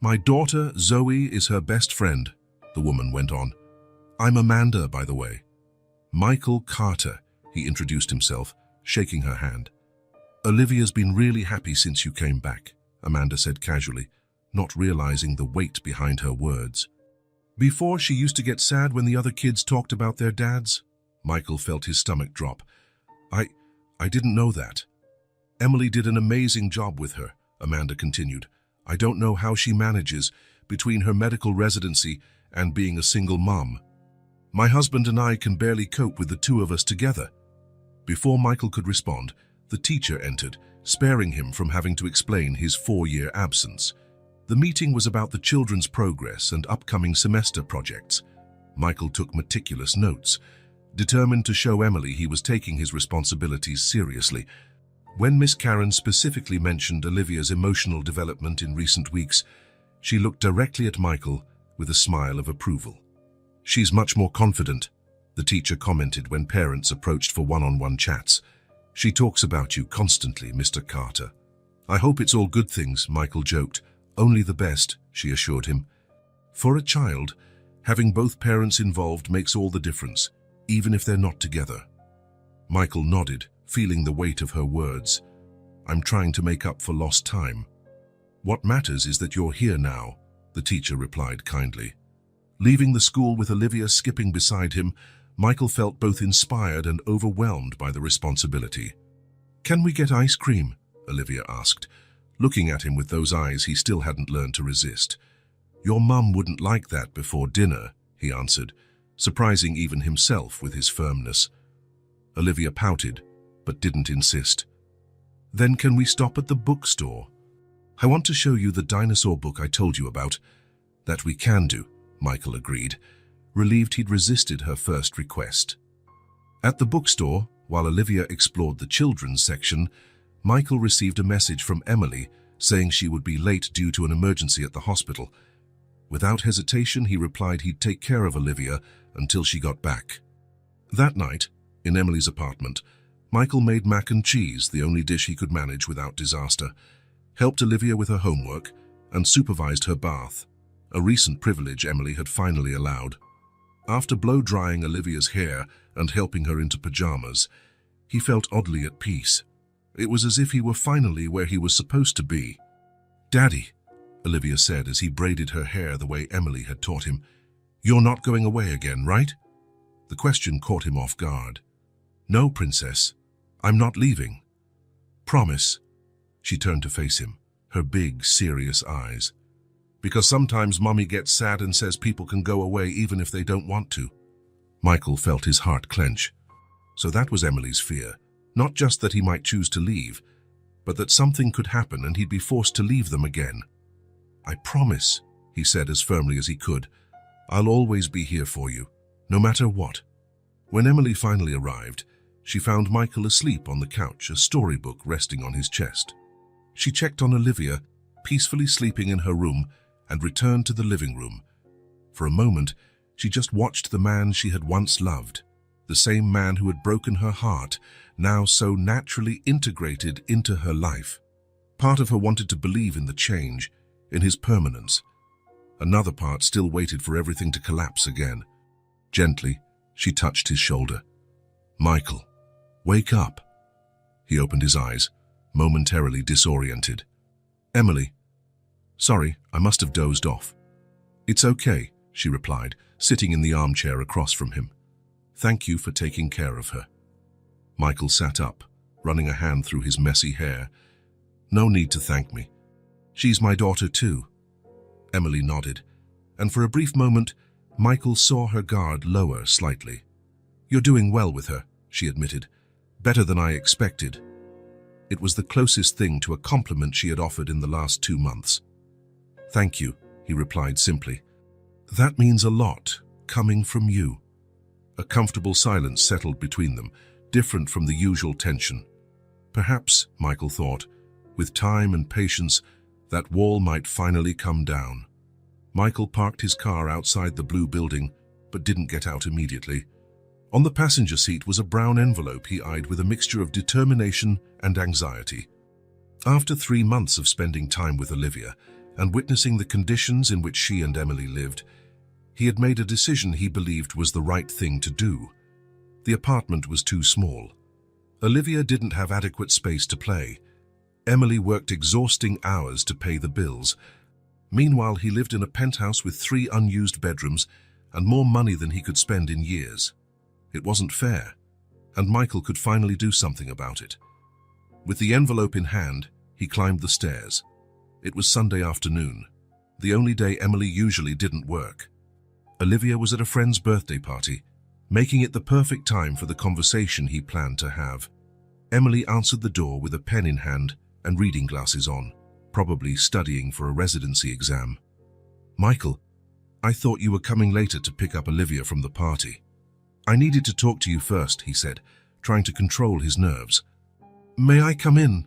My daughter, Zoe, is her best friend," the woman went on. "I'm Amanda, by the way." "Michael Carter," he introduced himself, shaking her hand. "Olivia's been really happy since you came back," Amanda said casually, not realizing the weight behind her words. "Before, she used to get sad when the other kids talked about their dads." Michael felt his stomach drop. I didn't know that." "Emily did an amazing job with her," Amanda continued. "I don't know how she manages between her medical residency and being a single mom. My husband and I can barely cope with the 2 of us together." Before Michael could respond, the teacher entered, sparing him from having to explain his 4-year absence. The meeting was about the children's progress and upcoming semester projects. Michael took meticulous notes, determined to show Emily he was taking his responsibilities seriously. When Miss Karen specifically mentioned Olivia's emotional development in recent weeks, she looked directly at Michael with a smile of approval. "She's much more confident," the teacher commented when parents approached for one-on-one chats. "She talks about you constantly, Mr. Carter." "I hope it's all good things," Michael joked. "Only the best," she assured him. For a child, having both parents involved makes all the difference, even if they're not together. Michael nodded, feeling the weight of her words. "I'm trying to make up for lost time." "What matters is that you're here now," the teacher replied kindly. Leaving the school with Olivia skipping beside him, Michael felt both inspired and overwhelmed by the responsibility. "Can we get ice cream?" Olivia asked, looking at him with those eyes he still hadn't learned to resist. "Your mum wouldn't like that before dinner," he answered, surprising even himself with his firmness. Olivia pouted, but didn't insist. "Then can we stop at the bookstore? I want to show you the dinosaur book I told you about." "That we can do," Michael agreed, relieved he'd resisted her first request. At the bookstore, while Olivia explored the children's section, Michael received a message from Emily saying she would be late due to an emergency at the hospital. Without hesitation, he replied he'd take care of Olivia until she got back. That night, in Emily's apartment, Michael made mac and cheese, the only dish he could manage without disaster, helped Olivia with her homework, and supervised her bath, a recent privilege Emily had finally allowed. After blow-drying Olivia's hair and helping her into pajamas, he felt oddly at peace. It was as if he were finally where he was supposed to be. "Daddy," Olivia said as he braided her hair the way Emily had taught him, "you're not going away again, right?" The question caught him off guard. "No, Princess. I'm not leaving." "Promise." She turned to face him, her big, serious eyes. "Because sometimes Mummy gets sad and says people can go away even if they don't want to." Michael felt his heart clench. So that was Emily's fear. Not just that he might choose to leave, but that something could happen and he'd be forced to leave them again. "I promise," he said as firmly as he could. "I'll always be here for you, no matter what." When Emily finally arrived, she found Michael asleep on the couch, a storybook resting on his chest. She checked on Olivia, peacefully sleeping in her room, and returned to the living room. For a moment, she just watched the man she had once loved, the same man who had broken her heart, now so naturally integrated into her life. Part of her wanted to believe in the change, in his permanence. Another part still waited for everything to collapse again. Gently, she touched his shoulder. "Michael, wake up." He opened his eyes, momentarily disoriented. "Emily. Sorry, I must have dozed off." "It's okay," she replied, sitting in the armchair across from him. "Thank you for taking care of her." Michael sat up, running a hand through his messy hair. "No need to thank me. She's my daughter too." Emily nodded, and for a brief moment, Michael saw her guard lower slightly. "You're doing well with her," she admitted. "Better than I expected." It was the closest thing to a compliment she had offered in the last 2 months. "Thank you," he replied simply. "That means a lot, coming from you." A comfortable silence settled between them, different from the usual tension. Perhaps, Michael thought, with time and patience, that wall might finally come down. Michael parked his car outside the blue building, but didn't get out immediately. On the passenger seat was a brown envelope he eyed with a mixture of determination and anxiety. After 3 months of spending time with Olivia and witnessing the conditions in which she and Emily lived, he had made a decision he believed was the right thing to do. The apartment was too small. Olivia didn't have adequate space to play. Emily worked exhausting hours to pay the bills. Meanwhile, he lived in a penthouse with 3 unused bedrooms and more money than he could spend in years. It wasn't fair, and Michael could finally do something about it. With the envelope in hand, he climbed the stairs. It was Sunday afternoon, the only day Emily usually didn't work. Olivia was at a friend's birthday party, making it the perfect time for the conversation he planned to have. Emily answered the door with a pen in hand and reading glasses on, probably studying for a residency exam. "Michael, I thought you were coming later to pick up Olivia from the party." "I needed to talk to you first," he said, trying to control his nerves. May I come in?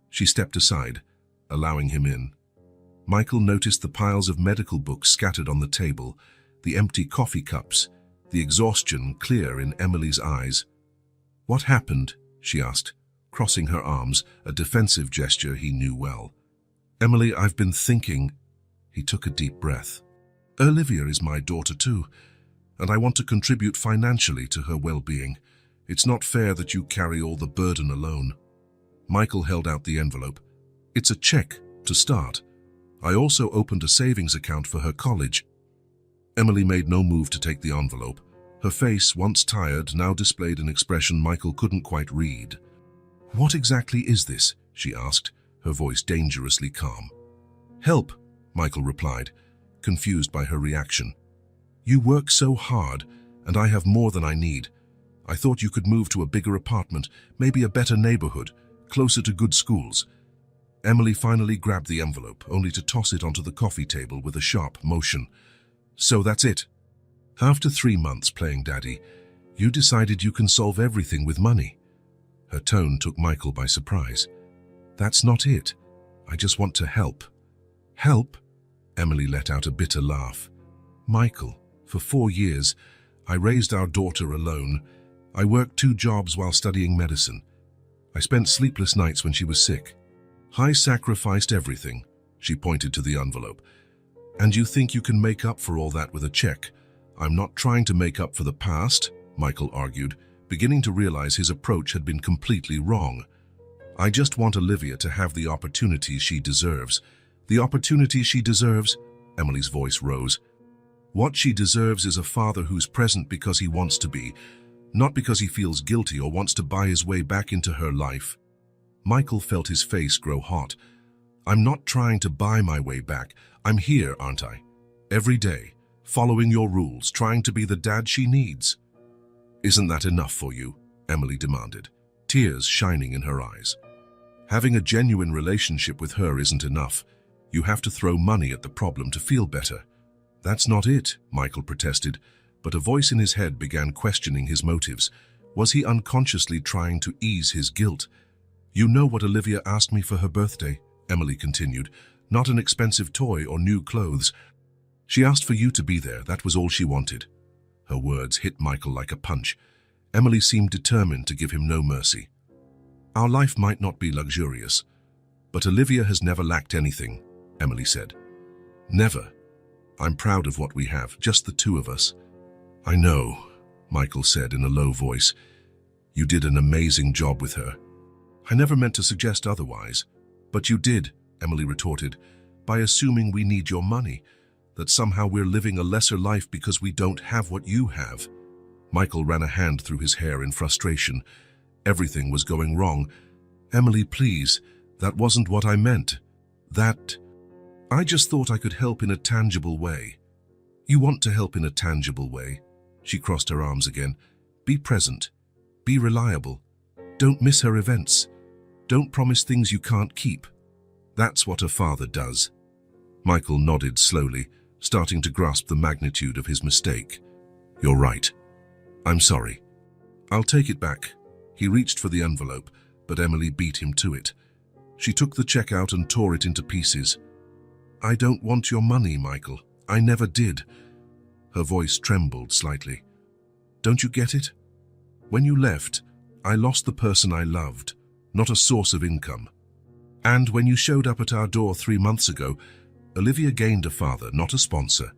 She stepped aside, allowing him in. Michael noticed the piles of medical books scattered on the table, the empty coffee cups, the exhaustion clear in Emily's eyes. What happened? She asked, crossing her arms, a defensive gesture he knew well. Emily, I've been thinking. He took a deep breath. Olivia is my daughter too, and I want to contribute financially to her well-being. It's not fair that you carry all the burden alone. Michael held out the envelope. It's a check, to start. I also opened a savings account for her college. Emily made no move to take the envelope. Her face, once tired, now displayed an expression Michael couldn't quite read. What exactly is this? She asked, her voice dangerously calm. Help, Michael replied, confused by her reaction. You work so hard, and I have more than I need. I thought you could move to a bigger apartment, maybe a better neighborhood, closer to good schools. Emily finally grabbed the envelope, only to toss it onto the coffee table with a sharp motion. So that's it. After 3 months playing daddy, you decided you can solve everything with money. Her tone took Michael by surprise. That's not it. I just want to help. Help? Emily let out a bitter laugh. Michael, for 4 years, I raised our daughter alone. I worked 2 jobs while studying medicine. I spent sleepless nights when she was sick. I sacrificed everything, she pointed to the envelope. And you think you can make up for all that with a check? I'm not trying to make up for the past, Michael argued, beginning to realize his approach had been completely wrong. I just want Olivia to have the opportunities she deserves. The opportunity she deserves? Emily's voice rose. What she deserves is a father who's present because he wants to be, not because he feels guilty or wants to buy his way back into her life. Michael felt his face grow hot. I'm not trying to buy my way back. I'm here, aren't I? Every day, following your rules, trying to be the dad she needs. Isn't that enough for you? Emily demanded, tears shining in her eyes. Having a genuine relationship with her isn't enough. You have to throw money at the problem to feel better. That's not it, Michael protested, but a voice in his head began questioning his motives. Was he unconsciously trying to ease his guilt? You know what Olivia asked me for her birthday, Emily continued. Not an expensive toy or new clothes. She asked for you to be there, that was all she wanted. Her words hit Michael like a punch. Emily seemed determined to give him no mercy. Our life might not be luxurious, but Olivia has never lacked anything, Emily said. Never. I'm proud of what we have, just the 2 of us. I know, Michael said in a low voice. You did an amazing job with her. I never meant to suggest otherwise. But you did, Emily retorted, by assuming we need your money, that somehow we're living a lesser life because we don't have what you have. Michael ran a hand through his hair in frustration. Everything was going wrong. Emily, please, that wasn't what I meant. I just thought I could help in a tangible way. You want to help in a tangible way? She crossed her arms again. Be present. Be reliable. Don't miss her events. Don't promise things you can't keep. That's what a father does. Michael nodded slowly, starting to grasp the magnitude of his mistake. You're right. I'm sorry. I'll take it back. He reached for the envelope, but Emily beat him to it. She took the check out and tore it into pieces. I don't want your money, Michael. I never did. Her voice trembled slightly. Don't you get it? When you left, I lost the person I loved, not a source of income. And when you showed up at our door 3 months ago, Olivia gained a father, not a sponsor.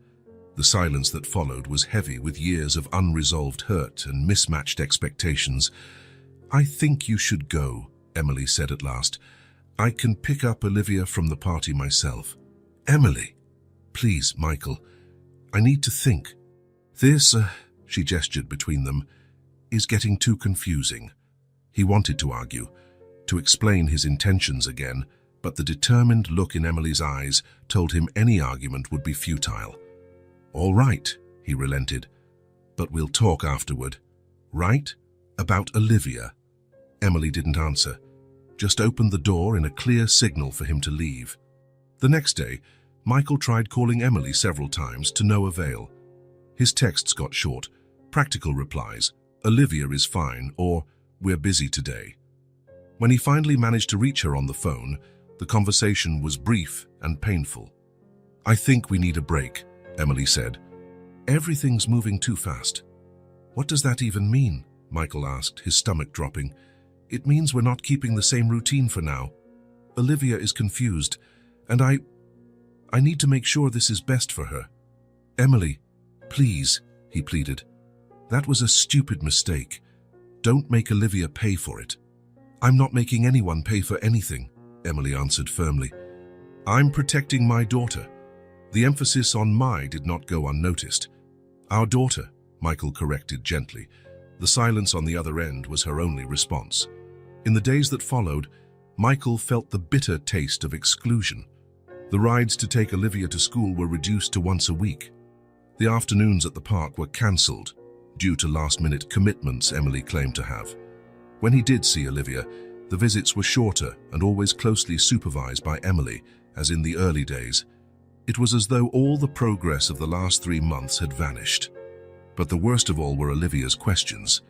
The silence that followed was heavy with years of unresolved hurt and mismatched expectations. I think you should go, Emily said at last. I can pick up Olivia from the party myself. Emily, please, Michael, I need to think. This, she gestured between them, is getting too confusing. He wanted to argue, to explain his intentions again, but the determined look in Emily's eyes told him any argument would be futile. All right, he relented, but we'll talk afterward. Right? About Olivia. Emily didn't answer, just opened the door in a clear signal for him to leave. The next day, Michael tried calling Emily several times to no avail. His texts got short, practical replies, Olivia is fine, or we're busy today. When he finally managed to reach her on the phone, the conversation was brief and painful. "I think we need a break," Emily said. "Everything's moving too fast." "What does that even mean?" Michael asked, his stomach dropping. "It means we're not keeping the same routine for now. Olivia is confused, and I need to make sure this is best for her." "Emily, please," he pleaded. "That was a stupid mistake. Don't make Olivia pay for it." "I'm not making anyone pay for anything," Emily answered firmly. "I'm protecting my daughter." The emphasis on "my" did not go unnoticed. "Our daughter," Michael corrected gently. The silence on the other end was her only response. In the days that followed, Michael felt the bitter taste of exclusion. The rides to take Olivia to school were reduced to once a week. The afternoons at the park were cancelled due to last-minute commitments Emily claimed to have. When he did see Olivia, the visits were shorter and always closely supervised by Emily, as in the early days. It was as though all the progress of the last 3 months had vanished. But the worst of all were Olivia's questions.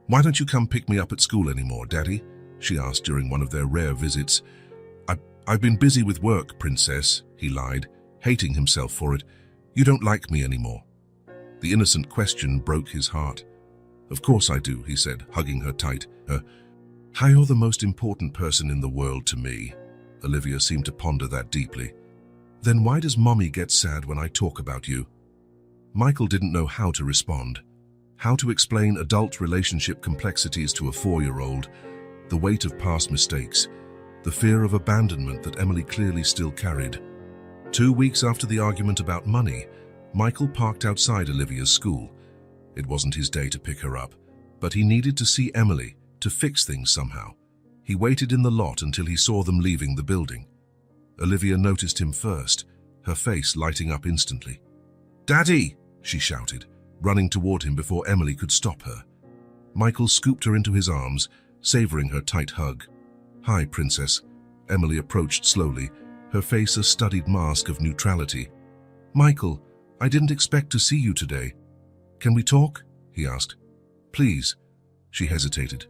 "Why don't you come pick me up at school anymore, Daddy?" she asked during one of their rare visits. I've been busy with work, Princess," he lied, hating himself for it. "You don't like me anymore." The innocent question broke his heart. "Of course I do," he said, hugging her tight. You're the most important person in the world to me." Olivia seemed to ponder that deeply. "Then why does Mommy get sad when I talk about you?" Michael didn't know how to respond. How to explain adult relationship complexities to a 4-year-old, the weight of past mistakes, the fear of abandonment that Emily clearly still carried. 2 weeks after the argument about money, Michael parked outside Olivia's school. It wasn't his day to pick her up, but he needed to see Emily to fix things somehow. He waited in the lot until he saw them leaving the building. Olivia noticed him first, her face lighting up instantly. "Daddy!" she shouted, running toward him before Emily could stop her. Michael scooped her into his arms, savoring her tight hug. "Hi, Princess." Emily approached slowly, her face a studied mask of neutrality. "Michael, I didn't expect to see you today. Can we talk?" he asked. "Please." She hesitated,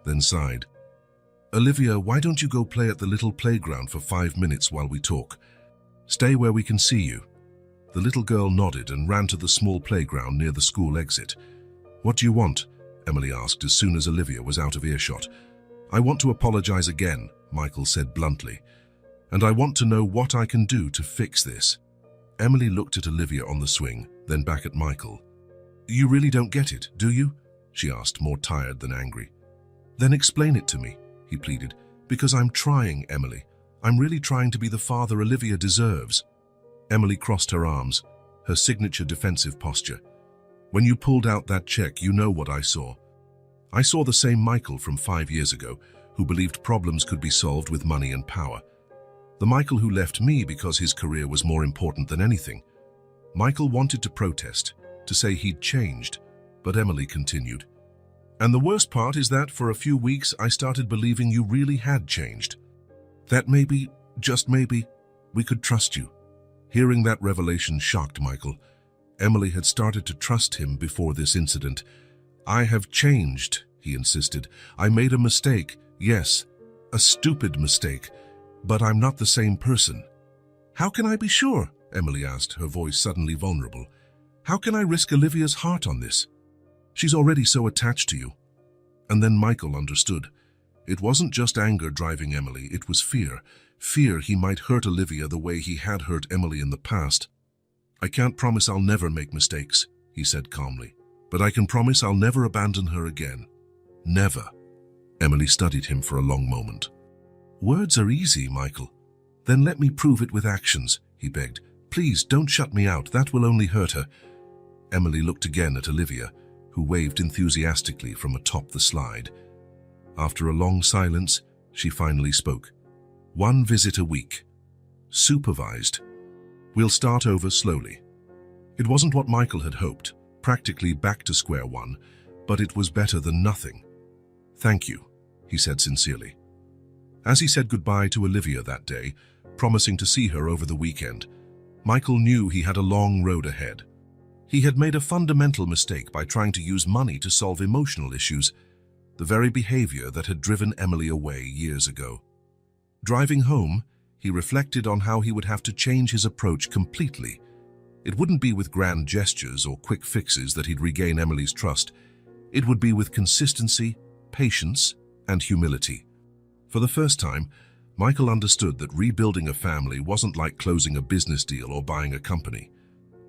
then sighed. "Olivia, why don't you go play at the little playground for 5 minutes while we talk? Stay where we can see you." The little girl nodded and ran to the small playground near the school exit. "What do you want?" Emily asked as soon as Olivia was out of earshot. "I want to apologize again," Michael said bluntly. "And I want to know what I can do to fix this." Emily looked at Olivia on the swing, then back at Michael. "You really don't get it, do you?" she asked, more tired than angry. "Then explain it to me," he pleaded. "Because I'm trying, Emily. I'm really trying to be the father Olivia deserves." Emily crossed her arms, her signature defensive posture. "When you pulled out that check, you know what I saw. I saw the same Michael from 5 years ago, who believed problems could be solved with money and power. The Michael who left me because his career was more important than anything." Michael wanted to protest, to say he'd changed, but Emily continued. "And the worst part is that for a few weeks I started believing you really had changed. That maybe, just maybe, we could trust you." Hearing that revelation shocked Michael. Emily had started to trust him before this incident. "I have changed," he insisted. "I made a mistake, yes, a stupid mistake, but I'm not the same person." "How can I be sure?" Emily asked, her voice suddenly vulnerable. "How can I risk Olivia's heart on this? She's already so attached to you." And then Michael understood. It wasn't just anger driving Emily, it was fear. Fear he might hurt Olivia the way he had hurt Emily in the past. "I can't promise I'll never make mistakes," he said calmly. "But I can promise I'll never abandon her again. Never." Emily studied him for a long moment. "Words are easy, Michael. Then let me prove it with actions," he begged. "Please, don't shut me out. That will only hurt her." Emily looked again at Olivia, who waved enthusiastically from atop the slide. After a long silence, she finally spoke. "1 visit a week. Supervised. We'll start over slowly." It wasn't what Michael had hoped, practically back to square one, but it was better than nothing. "Thank you," he said sincerely. As he said goodbye to Olivia that day, promising to see her over the weekend, Michael knew he had a long road ahead. He had made a fundamental mistake by trying to use money to solve emotional issues. the very behavior that had driven Emily away years ago. Driving home, he reflected on how he would have to change his approach completely. It wouldn't be with grand gestures or quick fixes that he'd regain Emily's trust. It would be with consistency, patience, and humility. For the first time, Michael understood that rebuilding a family wasn't like closing a business deal or buying a company.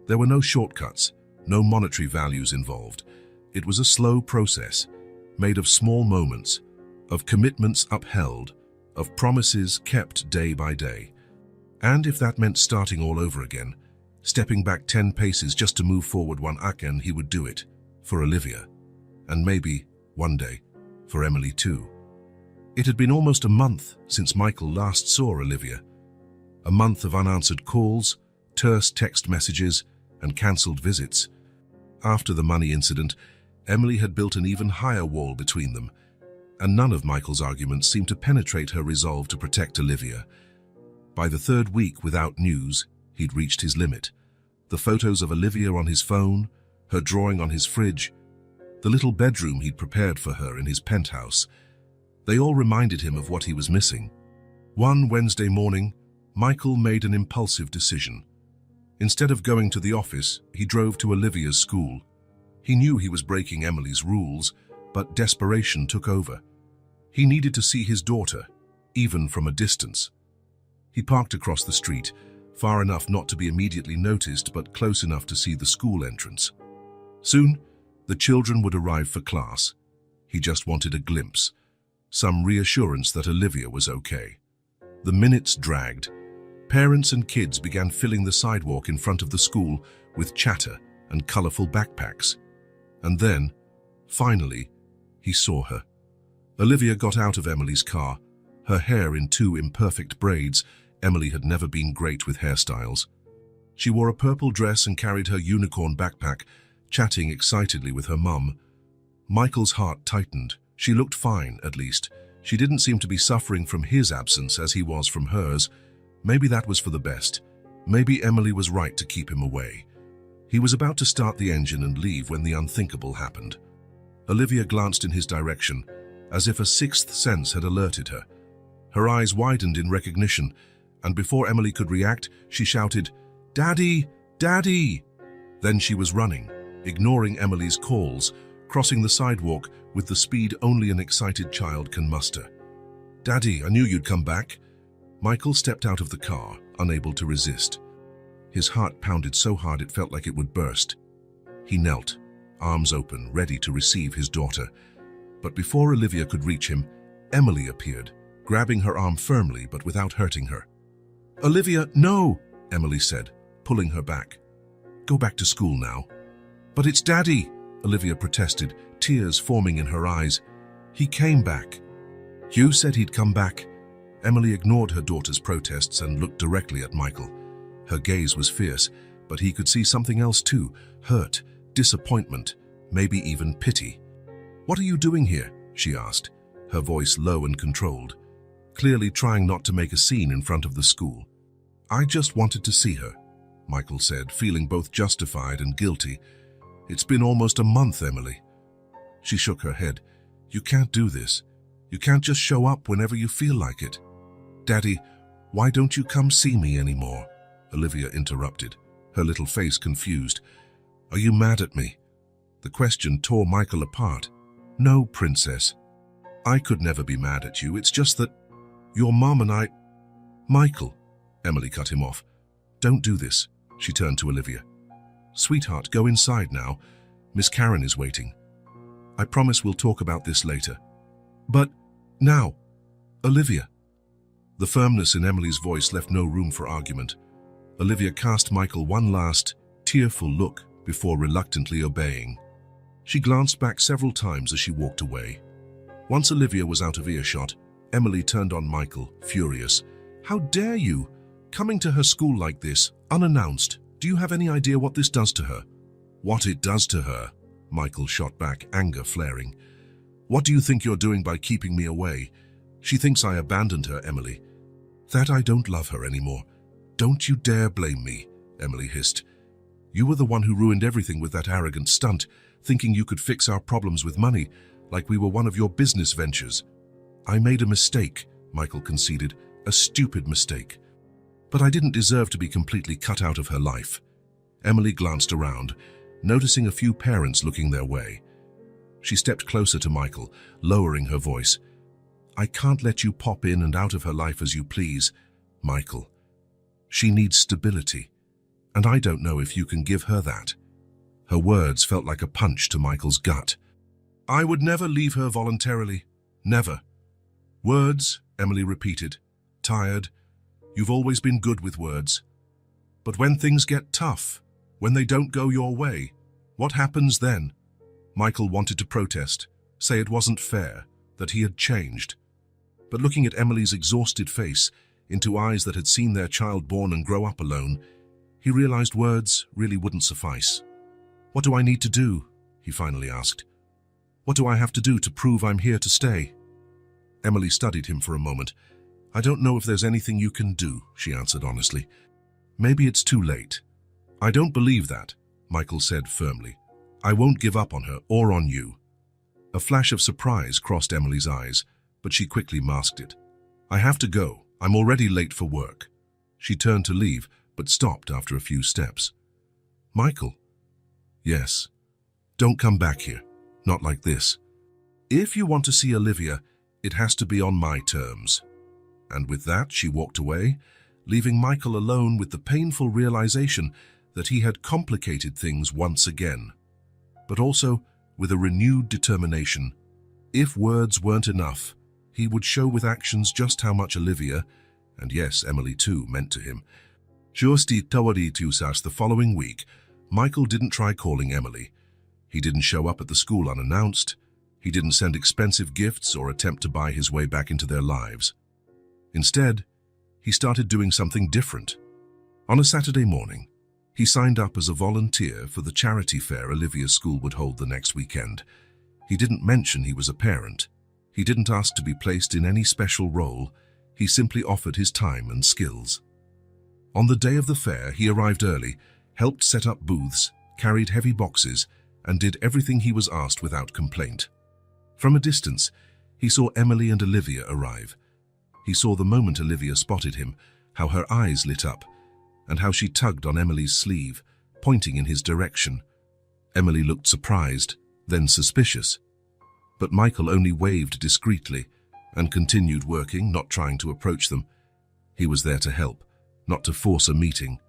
There were no shortcuts, no monetary values involved. It was a slow process, made of small moments, of commitments upheld, of promises kept day by day. And if that meant starting all over again, stepping back 10 paces just to move forward one again, he would do it, for Olivia. And maybe, one day, for Emily too. It had been almost a month since Michael last saw Olivia. A month of unanswered calls, terse text messages, and cancelled visits. After the money incident, Emily had built an even higher wall between them, and none of Michael's arguments seemed to penetrate her resolve to protect Olivia. By the third week without news, he'd reached his limit. The photos of Olivia on his phone, her drawing on his fridge, the little bedroom he'd prepared for her in his penthouse, they all reminded him of what he was missing. One Wednesday morning, Michael made an impulsive decision. Instead of going to the office, he drove to Olivia's school. He knew he was breaking Emily's rules, but desperation took over. He needed to see his daughter, even from a distance. He parked across the street, far enough not to be immediately noticed, but close enough to see the school entrance. Soon, the children would arrive for class. He just wanted a glimpse, some reassurance that Olivia was okay. The minutes dragged. Parents and kids began filling the sidewalk in front of the school with chatter and colorful backpacks. And then, finally, he saw her. Olivia got out of Emily's car, her hair in 2 imperfect braids. Emily had never been great with hairstyles. She wore a purple dress and carried her unicorn backpack, chatting excitedly with her mum. Michael's heart tightened. She looked fine, at least. She didn't seem to be suffering from his absence as he was from hers. Maybe that was for the best. Maybe Emily was right to keep him away. He was about to start the engine and leave when the unthinkable happened. Olivia glanced in his direction, as if a sixth sense had alerted her. Her eyes widened in recognition, and before Emily could react, she shouted, "Daddy! Daddy!" Then she was running, ignoring Emily's calls, crossing the sidewalk with the speed only an excited child can muster. "Daddy, I knew you'd come back." Michael stepped out of the car, unable to resist. His heart pounded so hard it felt like it would burst. He knelt, arms open, ready to receive his daughter. But before Olivia could reach him, Emily appeared, grabbing her arm firmly but without hurting her. "Olivia, no!" Emily said, pulling her back. "Go back to school now." "But it's Daddy!" Olivia protested, tears forming in her eyes. "He came back." "You said he'd come back." Emily ignored her daughter's protests and looked directly at Michael. Her gaze was fierce, but he could see something else too: hurt, disappointment, maybe even pity. "What are you doing here?" she asked, her voice low and controlled, clearly trying not to make a scene in front of the school. "I just wanted to see her," Michael said, feeling both justified and guilty. "It's been almost a month, Emily." She shook her head. "You can't do this. You can't just show up whenever you feel like it." "Daddy, why don't you come see me anymore?" Olivia interrupted, her little face confused. "Are you mad at me?" The question tore Michael apart. "No, princess. I could never be mad at you. It's just that your mom and I—" "Michael," Emily cut him off. "Don't do this." She turned to Olivia. "Sweetheart, go inside now. Miss Karen is waiting. I promise we'll talk about this later." "But now, Olivia." The firmness in Emily's voice left no room for argument. Olivia cast Michael one last, tearful look before reluctantly obeying. She glanced back several times as she walked away. Once Olivia was out of earshot, Emily turned on Michael, furious. "How dare you? Coming to her school like this, unannounced. Do you have any idea what this does to her?" "What it does to her?" Michael shot back, anger flaring. "What do you think you're doing by keeping me away? She thinks I abandoned her, Emily." "That I don't love her anymore. Don't you dare blame me," Emily hissed. "You were the one who ruined everything with that arrogant stunt, thinking you could fix our problems with money, like we were one of your business ventures. I made a mistake, Michael conceded, a stupid mistake. But I didn't deserve to be completely cut out of her life. Emily glanced around, noticing a few parents looking their way. She stepped closer to Michael, lowering her voice. I can't let you pop in and out of her life as you please, Michael. She needs stability, and I don't know if you can give her that. Her words felt like a punch to Michael's gut. I would never leave her voluntarily. Never. Words, Emily repeated, tired. You've always been good with words. But when things get tough, when they don't go your way, what happens then? Michael wanted to protest, say it wasn't fair, that he had changed. But looking at Emily's exhausted face, into eyes that had seen their child born and grow up alone, he realized words really wouldn't suffice. What do I need to do? He finally asked. What do I have to do to prove I'm here to stay? Emily studied him for a moment. I don't know if there's anything you can do, she answered honestly. Maybe it's too late. I don't believe that, Michael said firmly. I won't give up on her or on you. A flash of surprise crossed Emily's eyes, but she quickly masked it. I have to go. I'm already late for work. She turned to leave, but stopped after a few steps. Michael? Yes. Don't come back here. Not like this. If you want to see Olivia, it has to be on my terms. And with that, she walked away, leaving Michael alone with the painful realization that he had complicated things once again, but also with a renewed determination. If words weren't enough, he would show with actions just how much Olivia, and yes, Emily too, meant to him. The following week, Michael didn't try calling Emily. He didn't show up at the school unannounced. He didn't send expensive gifts or attempt to buy his way back into their lives. Instead, he started doing something different. On a Saturday morning, he signed up as a volunteer for the charity fair Olivia's school would hold the next weekend. He didn't mention he was a parent. He didn't ask to be placed in any special role. He simply offered his time and skills. On the day of the fair, he arrived early, helped set up booths, carried heavy boxes, and did everything he was asked without complaint. From a distance, he saw Emily and Olivia arrive. He saw the moment Olivia spotted him, how her eyes lit up, and how she tugged on Emily's sleeve, pointing in his direction. Emily looked surprised, then suspicious. But Michael only waved discreetly and continued working, not trying to approach them. He was there to help, not to force a meeting.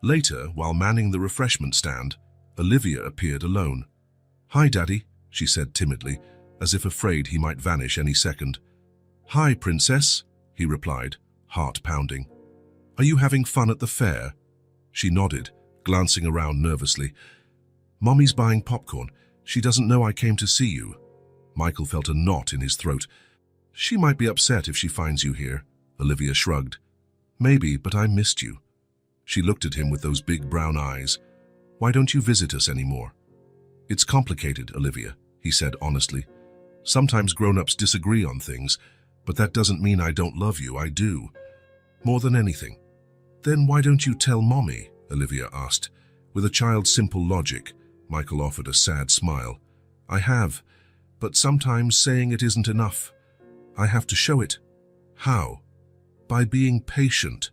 Later, while manning the refreshment stand, Olivia appeared alone. Hi, Daddy, she said timidly, as if afraid he might vanish any second. Hi, Princess, he replied, heart pounding. Are you having fun at the fair? She nodded, glancing around nervously. Mommy's buying popcorn. She doesn't know I came to see you. Michael felt a knot in his throat. She might be upset if she finds you here, Olivia shrugged. Maybe, but I missed you. She looked at him with those big brown eyes. Why don't you visit us anymore? It's complicated, Olivia, he said honestly. Sometimes grown-ups disagree on things, but that doesn't mean I don't love you. I do. More than anything. Then why don't you tell Mommy? Olivia asked. With a child's simple logic, Michael offered a sad smile. I have, but sometimes saying it isn't enough. I have to show it. How? By being patient,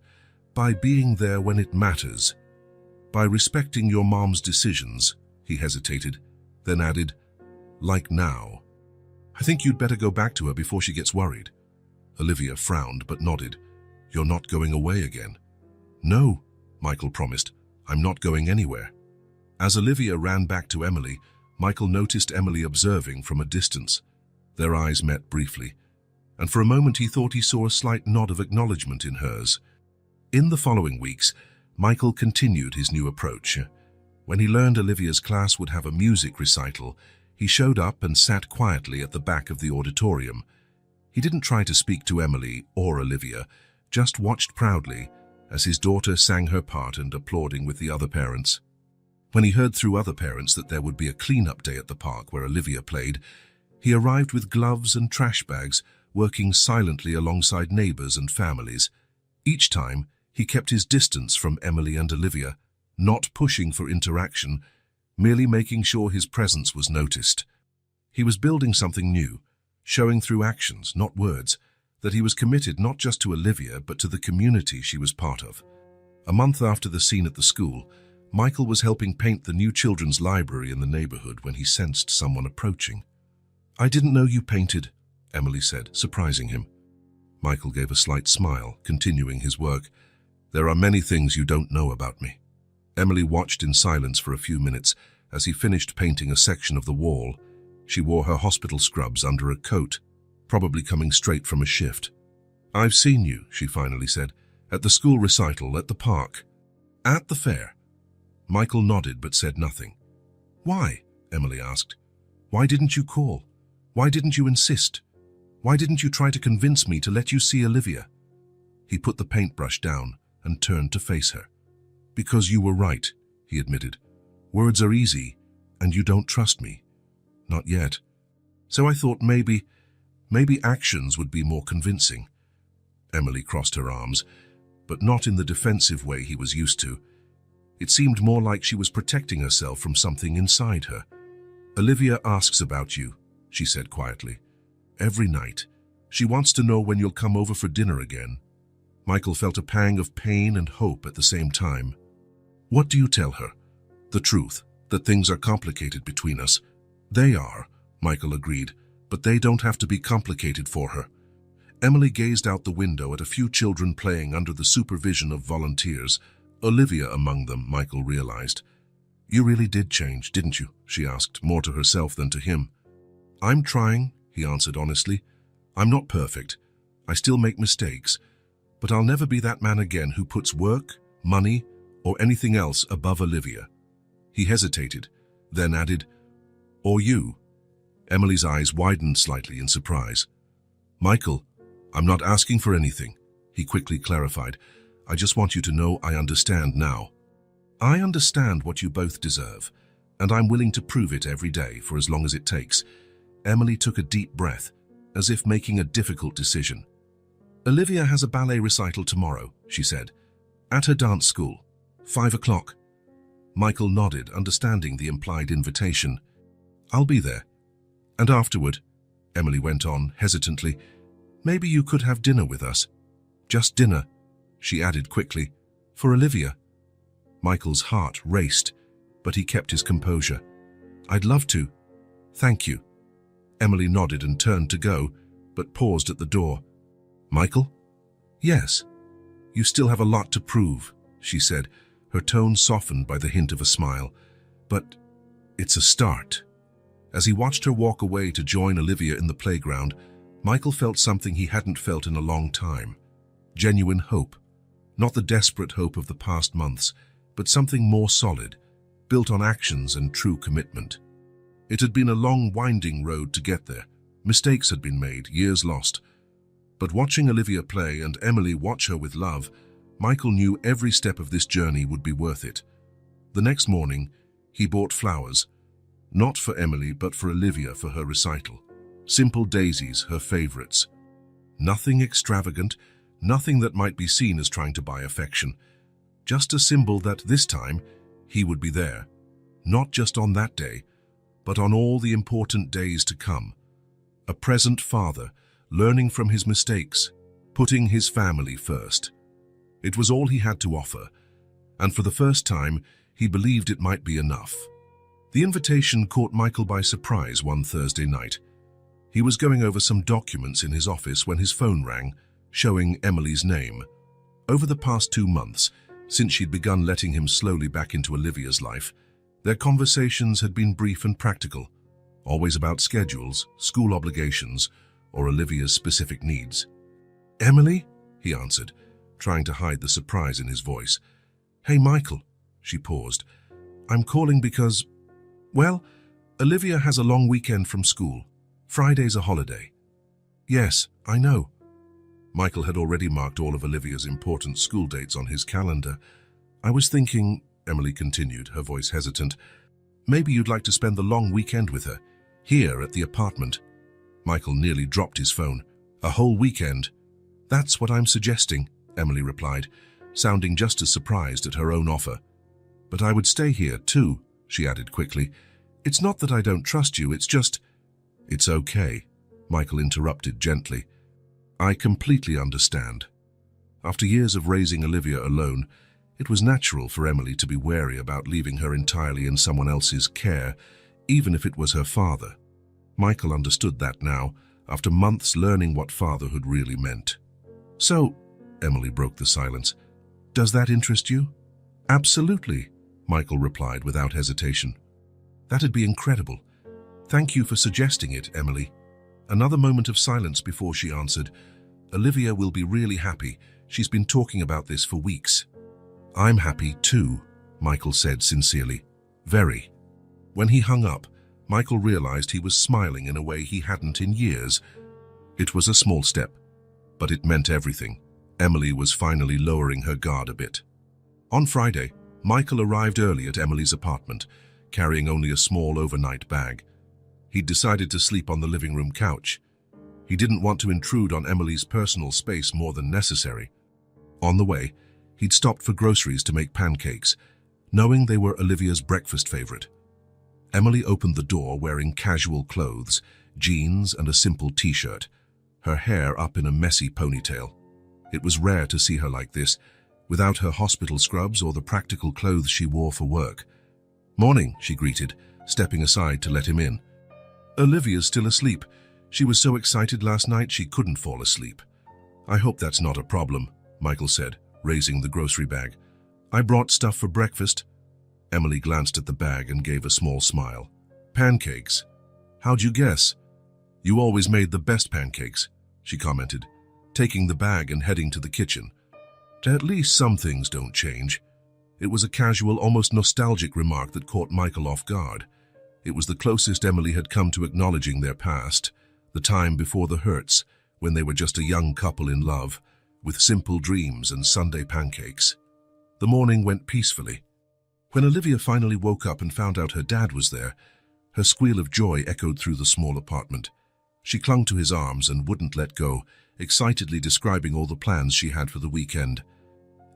by being there when it matters, by respecting your mom's decisions, he hesitated, then added, like now. I think you'd better go back to her before she gets worried. Olivia frowned but nodded. You're not going away again. No, Michael promised. I'm not going anywhere. As Olivia ran back to Emily, Michael noticed Emily observing from a distance. Their eyes met briefly, and for a moment he thought he saw a slight nod of acknowledgement in hers. In the following weeks, Michael continued his new approach. When he learned Olivia's class would have a music recital, he showed up and sat quietly at the back of the auditorium. He didn't try to speak to Emily or Olivia, just watched proudly as his daughter sang her part and applauding with the other parents. When he heard through other parents that there would be a clean-up day at the park where Olivia played, he arrived with gloves and trash bags, working silently alongside neighbors and families. Each time, he kept his distance from Emily and Olivia, not pushing for interaction, merely making sure his presence was noticed. He was building something new, showing through actions, not words, that he was committed not just to Olivia but to the community she was part of. A month after the scene at the school, Michael was helping paint the new children's library in the neighborhood when he sensed someone approaching. "I didn't know you painted," Emily said, surprising him. Michael gave a slight smile, continuing his work. "There are many things you don't know about me." Emily watched in silence for a few minutes as he finished painting a section of the wall. She wore her hospital scrubs under a coat, probably coming straight from a shift. "I've seen you," she finally said, "at the school recital, at the park, at the fair." Michael nodded but said nothing. "Why?" Emily asked. "Why didn't you call? Why didn't you insist? Why didn't you try to convince me to let you see Olivia?" He put the paintbrush down and turned to face her. "Because you were right," he admitted. "Words are easy, and you don't trust me. Not yet. So I thought maybe actions would be more convincing." Emily crossed her arms, but not in the defensive way he was used to. It seemed more like she was protecting herself from something inside her. "Olivia asks about you," she said quietly. "Every night. She wants to know when you'll come over for dinner again." Michael felt a pang of pain and hope at the same time. "What do you tell her?" "The truth, that things are complicated between us." "They are," Michael agreed, "but they don't have to be complicated for her." Emily gazed out the window at a few children playing under the supervision of volunteers, Olivia among them, Michael realized. "You really did change, didn't you?" she asked, more to herself than to him. "I'm trying," he answered honestly. "I'm not perfect. I still make mistakes. But I'll never be that man again who puts work, money, or anything else above Olivia." He hesitated, then added, "Or you." Emily's eyes widened slightly in surprise. "Michael, I'm not asking for anything," he quickly clarified. "I just want you to know I understand now. I understand what you both deserve, and I'm willing to prove it every day for as long as it takes." Emily took a deep breath, as if making a difficult decision. "Olivia has a ballet recital tomorrow," she said, "at her dance school, 5 o'clock. Michael nodded, understanding the implied invitation. "I'll be there. And afterward," Emily went on hesitantly, "maybe you could have dinner with us. Just dinner," she added quickly, "for Olivia." Michael's heart raced, but he kept his composure. "I'd love to. Thank you." Emily nodded and turned to go, but paused at the door. "Michael?" "Yes." "You still have a lot to prove," she said, her tone softened by the hint of a smile. "But it's a start." As he watched her walk away to join Olivia in the playground, Michael felt something he hadn't felt in a long time. Genuine hope. Not the desperate hope of the past months, but something more solid, built on actions and true commitment. It had been a long, winding road to get there. Mistakes had been made, years lost. But watching Olivia play and Emily watch her with love, Michael knew every step of this journey would be worth it. The next morning, he bought flowers, not for Emily but for Olivia for her recital. Simple daisies, her favorites. Nothing extravagant, nothing that might be seen as trying to buy affection. Just a symbol that this time he would be there, not just on that day, but on all the important days to come. A present father, learning from his mistakes, putting his family first. It was all he had to offer, and for the first time, he believed it might be enough. The invitation caught Michael by surprise one Thursday night. He was going over some documents in his office when his phone rang, showing Emily's name. Over the past 2 months, since she'd begun letting him slowly back into Olivia's life, their conversations had been brief and practical, always about schedules, school obligations, or Olivia's specific needs. "Emily?" he answered, trying to hide the surprise in his voice. "Hey, Michael," she paused. "I'm calling because, well, Olivia has a long weekend from school. Friday's a holiday." "Yes, I know." Michael had already marked all of Olivia's important school dates on his calendar. "I was thinking," Emily continued, her voice hesitant, "maybe you'd like to spend the long weekend with her, here at the apartment." Michael nearly dropped his phone. "A whole weekend?" "That's what I'm suggesting," Emily replied, sounding just as surprised at her own offer. "But I would stay here too," she added quickly. "It's not that I don't trust you, it's just..." "It's okay," Michael interrupted gently. "I completely understand." After years of raising Olivia alone, it was natural for Emily to be wary about leaving her entirely in someone else's care, even if it was her father. Michael understood that now, after months learning what fatherhood really meant. "So," Emily broke the silence, "does that interest you?" "Absolutely," Michael replied without hesitation. "That'd be incredible. Thank you for suggesting it, Emily." Another moment of silence before she answered, "Olivia will be really happy. She's been talking about this for weeks." "I'm happy too," Michael said sincerely. "Very." When he hung up, Michael realized he was smiling in a way he hadn't in years. It was a small step, but it meant everything. Emily was finally lowering her guard a bit. On Friday, Michael arrived early at Emily's apartment, carrying only a small overnight bag. He'd decided to sleep on the living room couch. He didn't want to intrude on Emily's personal space more than necessary. On the way, he'd stopped for groceries to make pancakes, knowing they were Olivia's breakfast favorite. Emily opened the door wearing casual clothes, jeans and a simple t-shirt, her hair up in a messy ponytail. It was rare to see her like this, without her hospital scrubs or the practical clothes she wore for work. "Morning," she greeted, stepping aside to let him in. "Olivia's still asleep. She was so excited last night she couldn't fall asleep." "I hope that's not a problem," Michael said, raising the grocery bag. "I brought stuff for breakfast." Emily glanced at the bag and gave a small smile. "Pancakes? How'd you guess?" "You always made the best pancakes," she commented, taking the bag and heading to the kitchen. "At least some things don't change." It was a casual, almost nostalgic remark that caught Michael off guard. It was the closest Emily had come to acknowledging their past, the time before the hurts, when they were just a young couple in love, with simple dreams and Sunday pancakes. The morning went peacefully. When Olivia finally woke up and found out her dad was there, her squeal of joy echoed through the small apartment. She clung to his arms and wouldn't let go, excitedly describing all the plans she had for the weekend.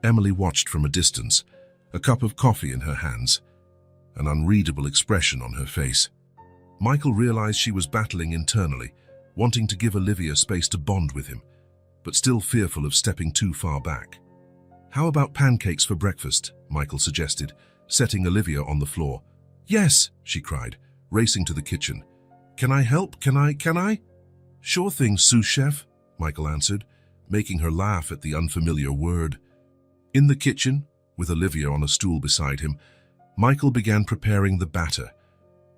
Emily watched from a distance, a cup of coffee in her hands, an unreadable expression on her face. Michael realized she was battling internally, wanting to give Olivia space to bond with him, but still fearful of stepping too far back. "How about pancakes for breakfast?" Michael suggested, setting Olivia on the floor. "Yes," she cried, racing to the kitchen. "Can I help? Can I?" "Sure thing, sous chef," Michael answered, making her laugh at the unfamiliar word. In the kitchen, with Olivia on a stool beside him, Michael began preparing the batter.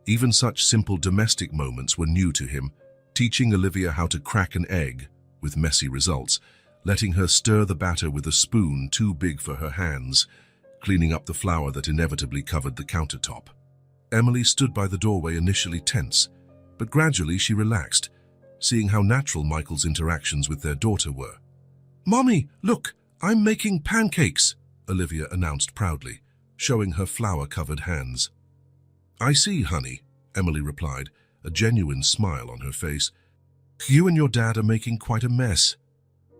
Even such simple domestic moments were new to him, teaching Olivia how to crack an egg, with messy results, letting her stir the batter with a spoon too big for her hands, cleaning up the flour that inevitably covered the countertop. Emily stood by the doorway, initially tense, but gradually she relaxed, seeing how natural Michael's interactions with their daughter were. "Mommy, look, I'm making pancakes," Olivia announced proudly, showing her flour-covered hands. "I see, honey," Emily replied, a genuine smile on her face. "You and your dad are making quite a mess."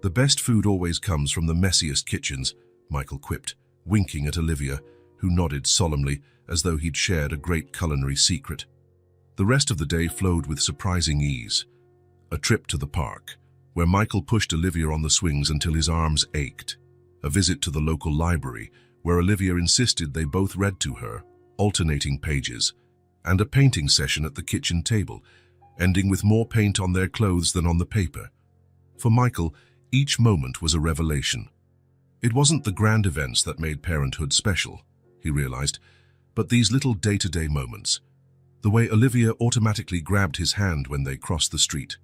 "The best food always comes from the messiest kitchens," Michael quipped, winking at Olivia, who nodded solemnly as though he'd shared a great culinary secret. The rest of the day flowed with surprising ease. A trip to the park, where Michael pushed Olivia on the swings until his arms ached. A visit to the local library, where Olivia insisted they both read to her, alternating pages, and a painting session at the kitchen table, ending with more paint on their clothes than on the paper. For Michael, each moment was a revelation. It wasn't the grand events that made parenthood special, he realized, but these little day-to-day moments. The way Olivia automatically grabbed his hand when they crossed the street.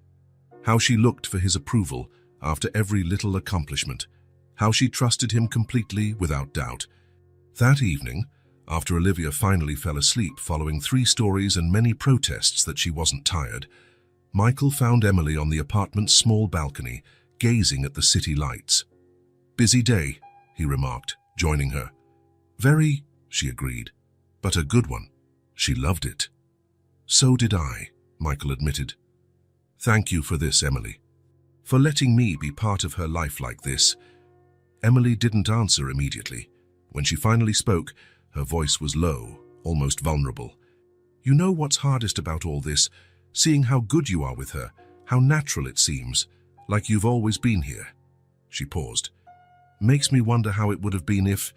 How she looked for his approval after every little accomplishment. How she trusted him completely, without doubt. That evening, after Olivia finally fell asleep following 3 stories and many protests that she wasn't tired, Michael found Emily on the apartment's small balcony, gazing at the city lights. "Busy day," he remarked, joining her. "Very," she agreed, "but a good one." She loved it. "So did I," Michael admitted. "Thank you for this, Emily. For letting me be part of her life like this." Emily didn't answer immediately. When she finally spoke, her voice was low, almost vulnerable. "You know what's hardest about all this? seeing how good you are with her, how natural it seems, like you've always been here." She paused. "Makes me wonder how it would have been if—"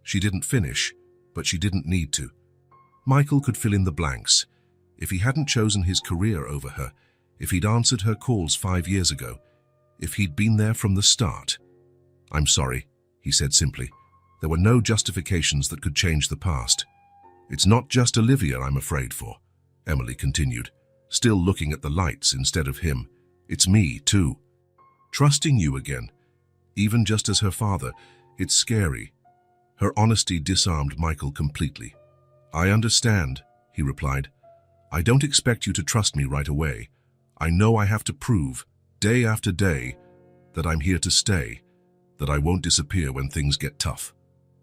She didn't finish, but she didn't need to. Michael could fill in the blanks. If he hadn't chosen his career over her, if he'd answered her calls 5 years ago, if he'd been there from the start. "I'm sorry," he said simply. There were no justifications that could change the past. "It's not just Olivia I'm afraid for," Emily continued, still looking at the lights instead of him. "It's me, too. Trusting you again, even just as her father, it's scary." Her honesty disarmed Michael completely. "I understand," he replied. "I don't expect you to trust me right away. I know I have to prove, day after day, that I'm here to stay, that I won't disappear when things get tough."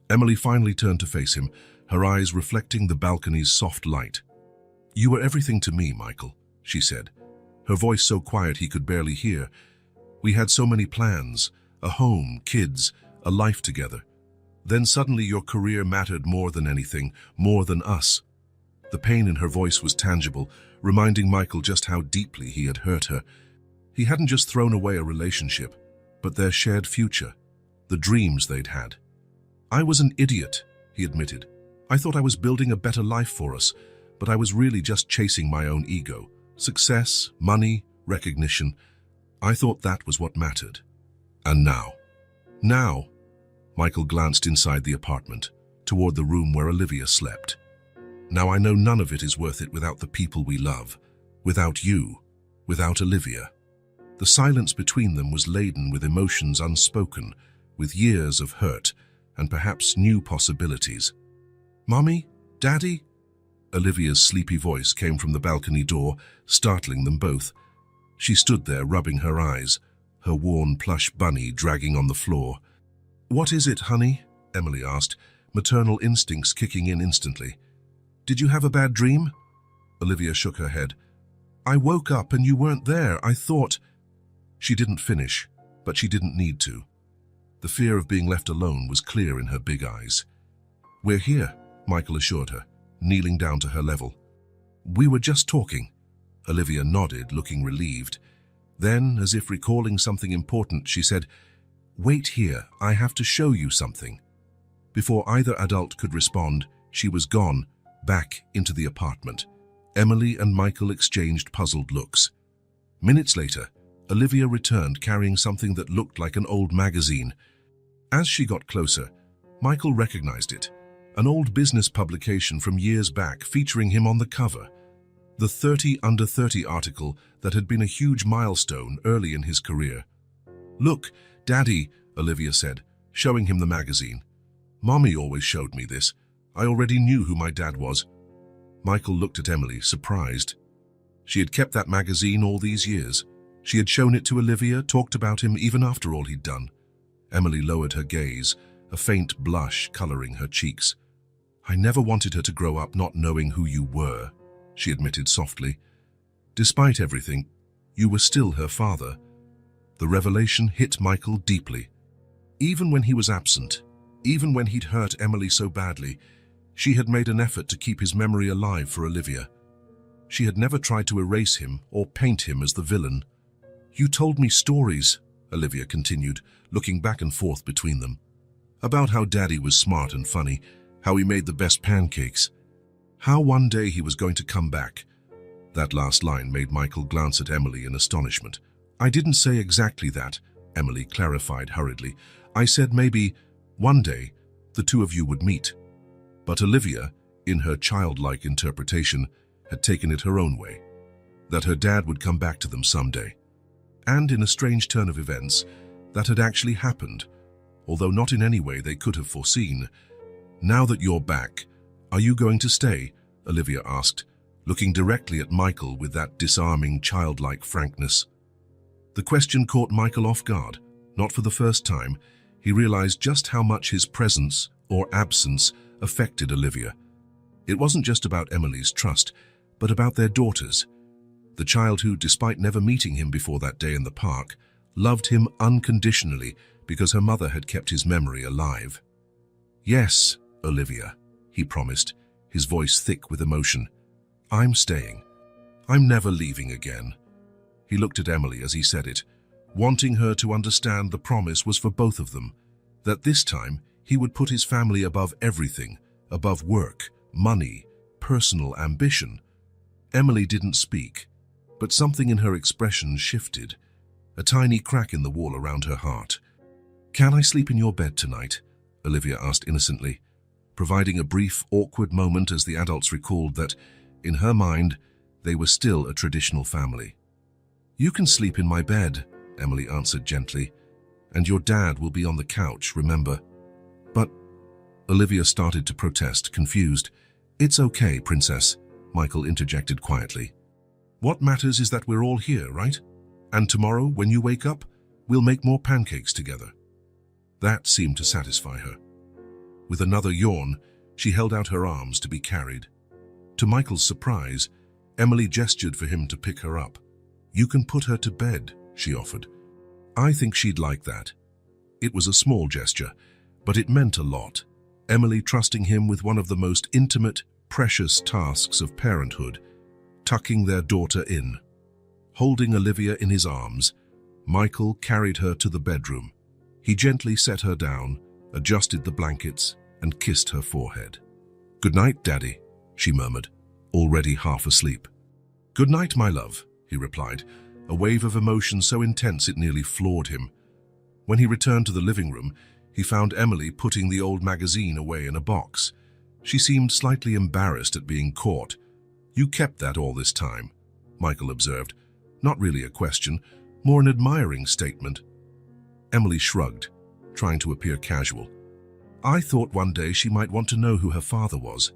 Emily finally turned to face him, her eyes reflecting the balcony's soft light. "You were everything to me, Michael," she said, her voice so quiet he could barely hear. "We had so many plans, a home, kids, a life together. Then suddenly your career mattered more than anything, more than us." The pain in her voice was tangible, reminding Michael just how deeply he had hurt her. He hadn't just thrown away a relationship, but their shared future, the dreams they'd had. "I was an idiot," he admitted. "I thought I was building a better life for us, but I was really just chasing my own ego. Success, money, recognition. I thought that was what mattered. And now?" "Now?" Michael glanced inside the apartment, toward the room where Olivia slept. "Now I know none of it is worth it without the people we love, without you, without Olivia." The silence between them was laden with emotions unspoken, with years of hurt, and perhaps new possibilities. "Mommy? Daddy?" Olivia's sleepy voice came from the balcony door, startling them both. She stood there rubbing her eyes, her worn plush bunny dragging on the floor. "What is it, honey?" Emily asked, maternal instincts kicking in instantly. "Did you have a bad dream?" Olivia shook her head. "I woke up and you weren't there. I thought—" She didn't finish, but she didn't need to. The fear of being left alone was clear in her big eyes. "We're here," Michael assured her, kneeling down to her level. "We were just talking." Olivia nodded, looking relieved. Then, as if recalling something important, she said, "Wait here, I have to show you something." Before either adult could respond, she was gone, back into the apartment. Emily and Michael exchanged puzzled looks. Minutes later, Olivia returned carrying something that looked like an old magazine. As she got closer, Michael recognized it, an old business publication from years back featuring him on the cover. The 30 Under 30 article that had been a huge milestone early in his career. "Look, Daddy," Olivia said, showing him the magazine. "Mommy always showed me this. I already knew who my dad was." Michael looked at Emily, surprised. She had kept that magazine all these years. She had shown it to Olivia, talked about him even after all he'd done. Emily lowered her gaze, a faint blush coloring her cheeks. "I never wanted her to grow up not knowing who you were," she admitted softly. "Despite everything, you were still her father." The revelation hit Michael deeply. Even when he was absent, even when he'd hurt Emily so badly, she had made an effort to keep his memory alive for Olivia. She had never tried to erase him or paint him as the villain. "You told me stories," Olivia continued, looking back and forth between them. "About how Daddy was smart and funny, how he made the best pancakes, how one day he was going to come back." That last line made Michael glance at Emily in astonishment. "I didn't say exactly that," Emily clarified hurriedly. "I said maybe, one day, the two of you would meet." But Olivia, in her childlike interpretation, had taken it her own way. That her dad would come back to them someday. And in a strange turn of events, that had actually happened, although not in any way they could have foreseen. "Now that you're back, are you going to stay?" Olivia asked, looking directly at Michael with that disarming, childlike frankness. The question caught Michael off guard. Not for the first time, he realized just how much his presence, or absence, affected Olivia. It wasn't just about Emily's trust, but about their daughters. The child who, despite never meeting him before that day in the park, loved him unconditionally because her mother had kept his memory alive. "Yes, Olivia," he promised, his voice thick with emotion. "I'm staying. I'm never leaving again." He looked at Emily as he said it, wanting her to understand the promise was for both of them, that this time he would put his family above everything, above work, money, personal ambition. Emily didn't speak, but something in her expression shifted, a tiny crack in the wall around her heart. "Can I sleep in your bed tonight?" Olivia asked innocently, providing a brief, awkward moment as the adults recalled that, in her mind, they were still a traditional family. "You can sleep in my bed," Emily answered gently, "and your dad will be on the couch, remember?" "But—" Olivia started to protest, confused. "It's okay, Princess," Michael interjected quietly. "What matters is that we're all here, right? And tomorrow, when you wake up, we'll make more pancakes together." That seemed to satisfy her. With another yawn, she held out her arms to be carried. To Michael's surprise, Emily gestured for him to pick her up. "You can put her to bed," she offered. "I think she'd like that." It was a small gesture, but it meant a lot. Emily trusting him with one of the most intimate, precious tasks of parenthood, tucking their daughter in. Holding Olivia in his arms, Michael carried her to the bedroom. He gently set her down, adjusted the blankets, and kissed her forehead. "Good night, Daddy," she murmured, already half asleep. "Good night, my love," he replied, a wave of emotion so intense it nearly floored him. When he returned to the living room, he found Emily putting the old magazine away in a box. She seemed slightly embarrassed at being caught. "You kept that all this time," Michael observed. Not really a question, more an admiring statement. Emily shrugged, trying to appear casual. "I thought one day she might want to know who her father was."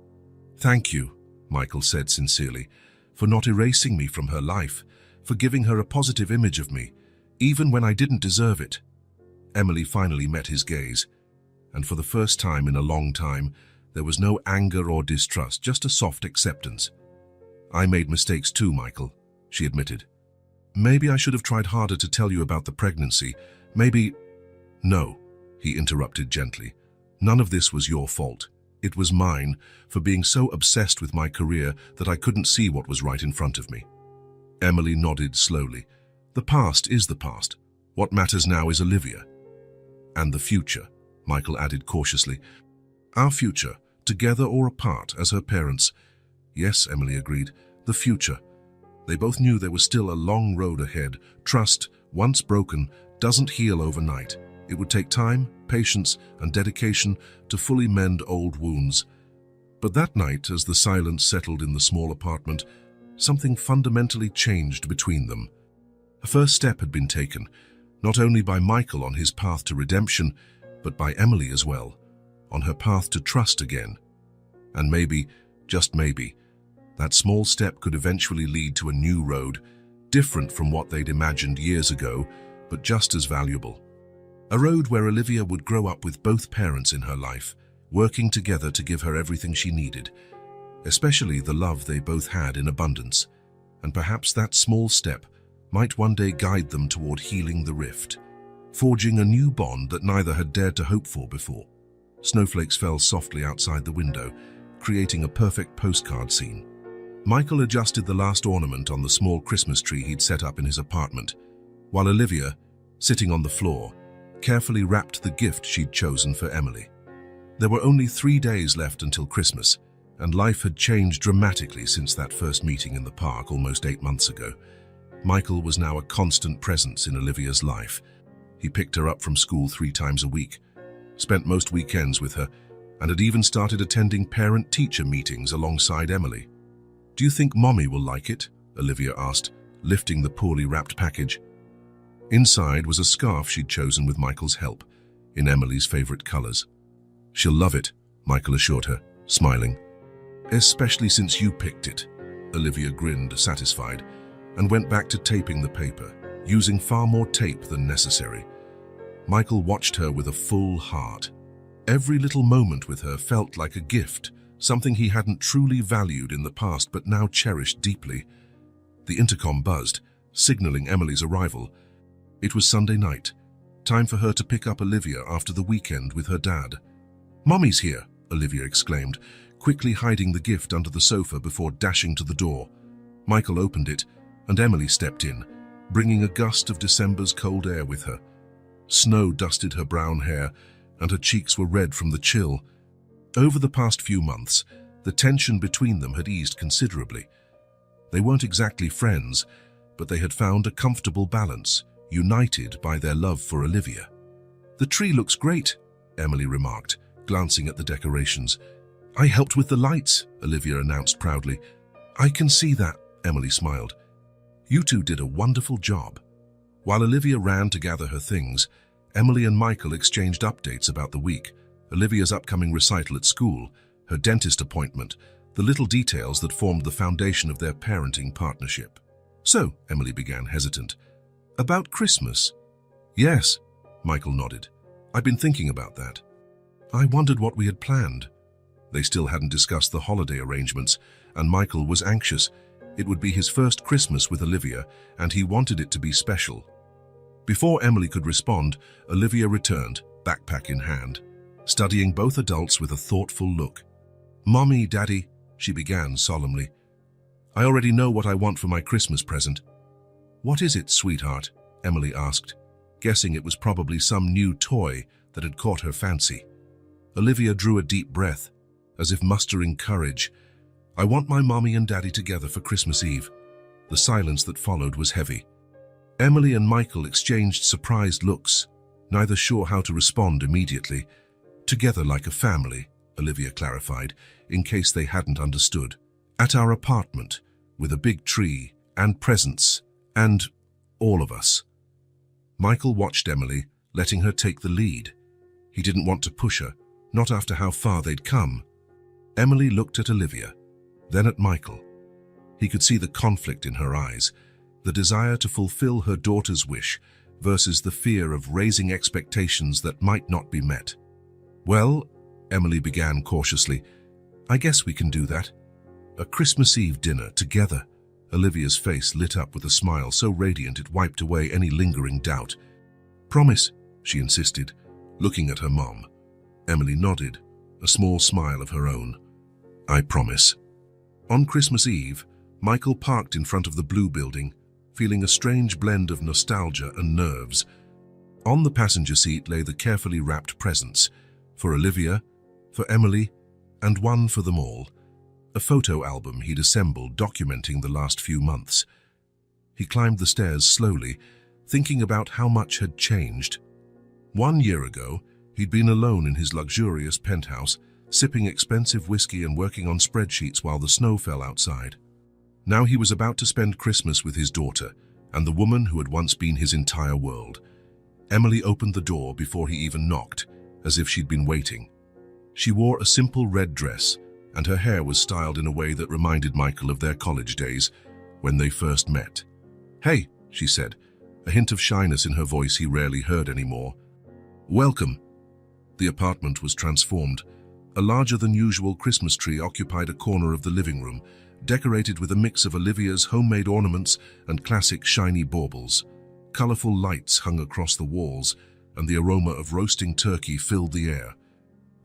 "Thank you," Michael said sincerely, "for not erasing me from her life, for giving her a positive image of me, even when I didn't deserve it." Emily finally met his gaze, and for the first time in a long time, there was no anger or distrust, just a soft acceptance. "I made mistakes too, Michael," she admitted. "Maybe I should have tried harder to tell you about the pregnancy. Maybe—" "No," he interrupted gently. "None of this was your fault. It was mine, for being so obsessed with my career that I couldn't see what was right in front of me." Emily nodded slowly. "The past is the past. What matters now is Olivia." "And the future," Michael added cautiously. "Our future, together or apart as her parents." "Yes," Emily agreed, "the future." They both knew there was still a long road ahead. Trust, once broken, doesn't heal overnight. It would take time, patience, and dedication to fully mend old wounds. But that night, as the silence settled in the small apartment, something fundamentally changed between them. A first step had been taken, not only by Michael on his path to redemption, but by Emily as well, on her path to trust again. And maybe, just maybe, that small step could eventually lead to a new road, different from what they'd imagined years ago, but just as valuable. A road where Olivia would grow up with both parents in her life, working together to give her everything she needed, especially the love they both had in abundance. And perhaps that small step might one day guide them toward healing the rift, forging a new bond that neither had dared to hope for before. Snowflakes fell softly outside the window, creating a perfect postcard scene. Michael adjusted the last ornament on the small Christmas tree he'd set up in his apartment, while Olivia, sitting on the floor, carefully wrapped the gift she'd chosen for Emily. There were only 3 days left until Christmas, and life had changed dramatically since that first meeting in the park almost 8 months ago. Michael was now a constant presence in Olivia's life. He picked her up from school 3 times a week, spent most weekends with her, and had even started attending parent-teacher meetings alongside Emily. "Do you think Mommy will like it?" Olivia asked, lifting the poorly wrapped package. Inside was a scarf she'd chosen with Michael's help, in Emily's favorite colors. "She'll love it," Michael assured her, smiling. "Especially since you picked it." Olivia grinned, satisfied, and went back to taping the paper, using far more tape than necessary. Michael watched her with a full heart. Every little moment with her felt like a gift, something he hadn't truly valued in the past but now cherished deeply. The intercom buzzed, signaling Emily's arrival. It was Sunday night, time for her to pick up Olivia after the weekend with her dad. "Mommy's here," Olivia exclaimed, quickly hiding the gift under the sofa before dashing to the door. Michael opened it, and Emily stepped in, bringing a gust of December's cold air with her. Snow dusted her brown hair, and her cheeks were red from the chill. Over the past few months, the tension between them had eased considerably. They weren't exactly friends, but they had found a comfortable balance, united by their love for Olivia. "The tree looks great," Emily remarked, glancing at the decorations. "I helped with the lights," Olivia announced proudly. "I can see that," Emily smiled. "You two did a wonderful job." While Olivia ran to gather her things, Emily and Michael exchanged updates about the week, Olivia's upcoming recital at school, her dentist appointment, the little details that formed the foundation of their parenting partnership. "So," Emily began, hesitant, "about Christmas?" "Yes," Michael nodded. "I've been thinking about that. I wondered what we had planned." They still hadn't discussed the holiday arrangements, and Michael was anxious. It would be his first Christmas with Olivia, and he wanted it to be special. Before Emily could respond, Olivia returned, backpack in hand, studying both adults with a thoughtful look. "Mommy, Daddy," she began solemnly, "I already know what I want for my Christmas present." "What is it, sweetheart?" Emily asked, guessing it was probably some new toy that had caught her fancy. Olivia drew a deep breath, as if mustering courage. "I want my mommy and daddy together for Christmas Eve." The silence that followed was heavy. Emily and Michael exchanged surprised looks, neither sure how to respond immediately. "Together like a family," Olivia clarified, in case they hadn't understood. "At our apartment, with a big tree and presents, and all of us." Michael watched Emily, letting her take the lead. He didn't want to push her, not after how far they'd come. Emily looked at Olivia, then at Michael. He could see the conflict in her eyes, the desire to fulfill her daughter's wish versus the fear of raising expectations that might not be met. "Well," Emily began cautiously, "I guess we can do that. A Christmas Eve dinner together." Olivia's face lit up with a smile so radiant it wiped away any lingering doubt. "Promise," she insisted, looking at her mom. Emily nodded, a small smile of her own. "I promise." On Christmas Eve, Michael parked in front of the blue building, feeling a strange blend of nostalgia and nerves. On the passenger seat lay the carefully wrapped presents, for Olivia, for Emily, and one for them all, a photo album he'd assembled documenting the last few months. He climbed the stairs slowly, thinking about how much had changed. 1 year ago, he'd been alone in his luxurious penthouse, sipping expensive whiskey and working on spreadsheets while the snow fell outside. Now he was about to spend Christmas with his daughter and the woman who had once been his entire world. Emily opened the door before he even knocked, as if she'd been waiting. She wore a simple red dress, and her hair was styled in a way that reminded Michael of their college days, when they first met. "Hey," she said, a hint of shyness in her voice he rarely heard anymore. "Welcome." The apartment was transformed. A larger-than-usual Christmas tree occupied a corner of the living room, decorated with a mix of Olivia's homemade ornaments and classic shiny baubles. Colorful lights hung across the walls, and the aroma of roasting turkey filled the air.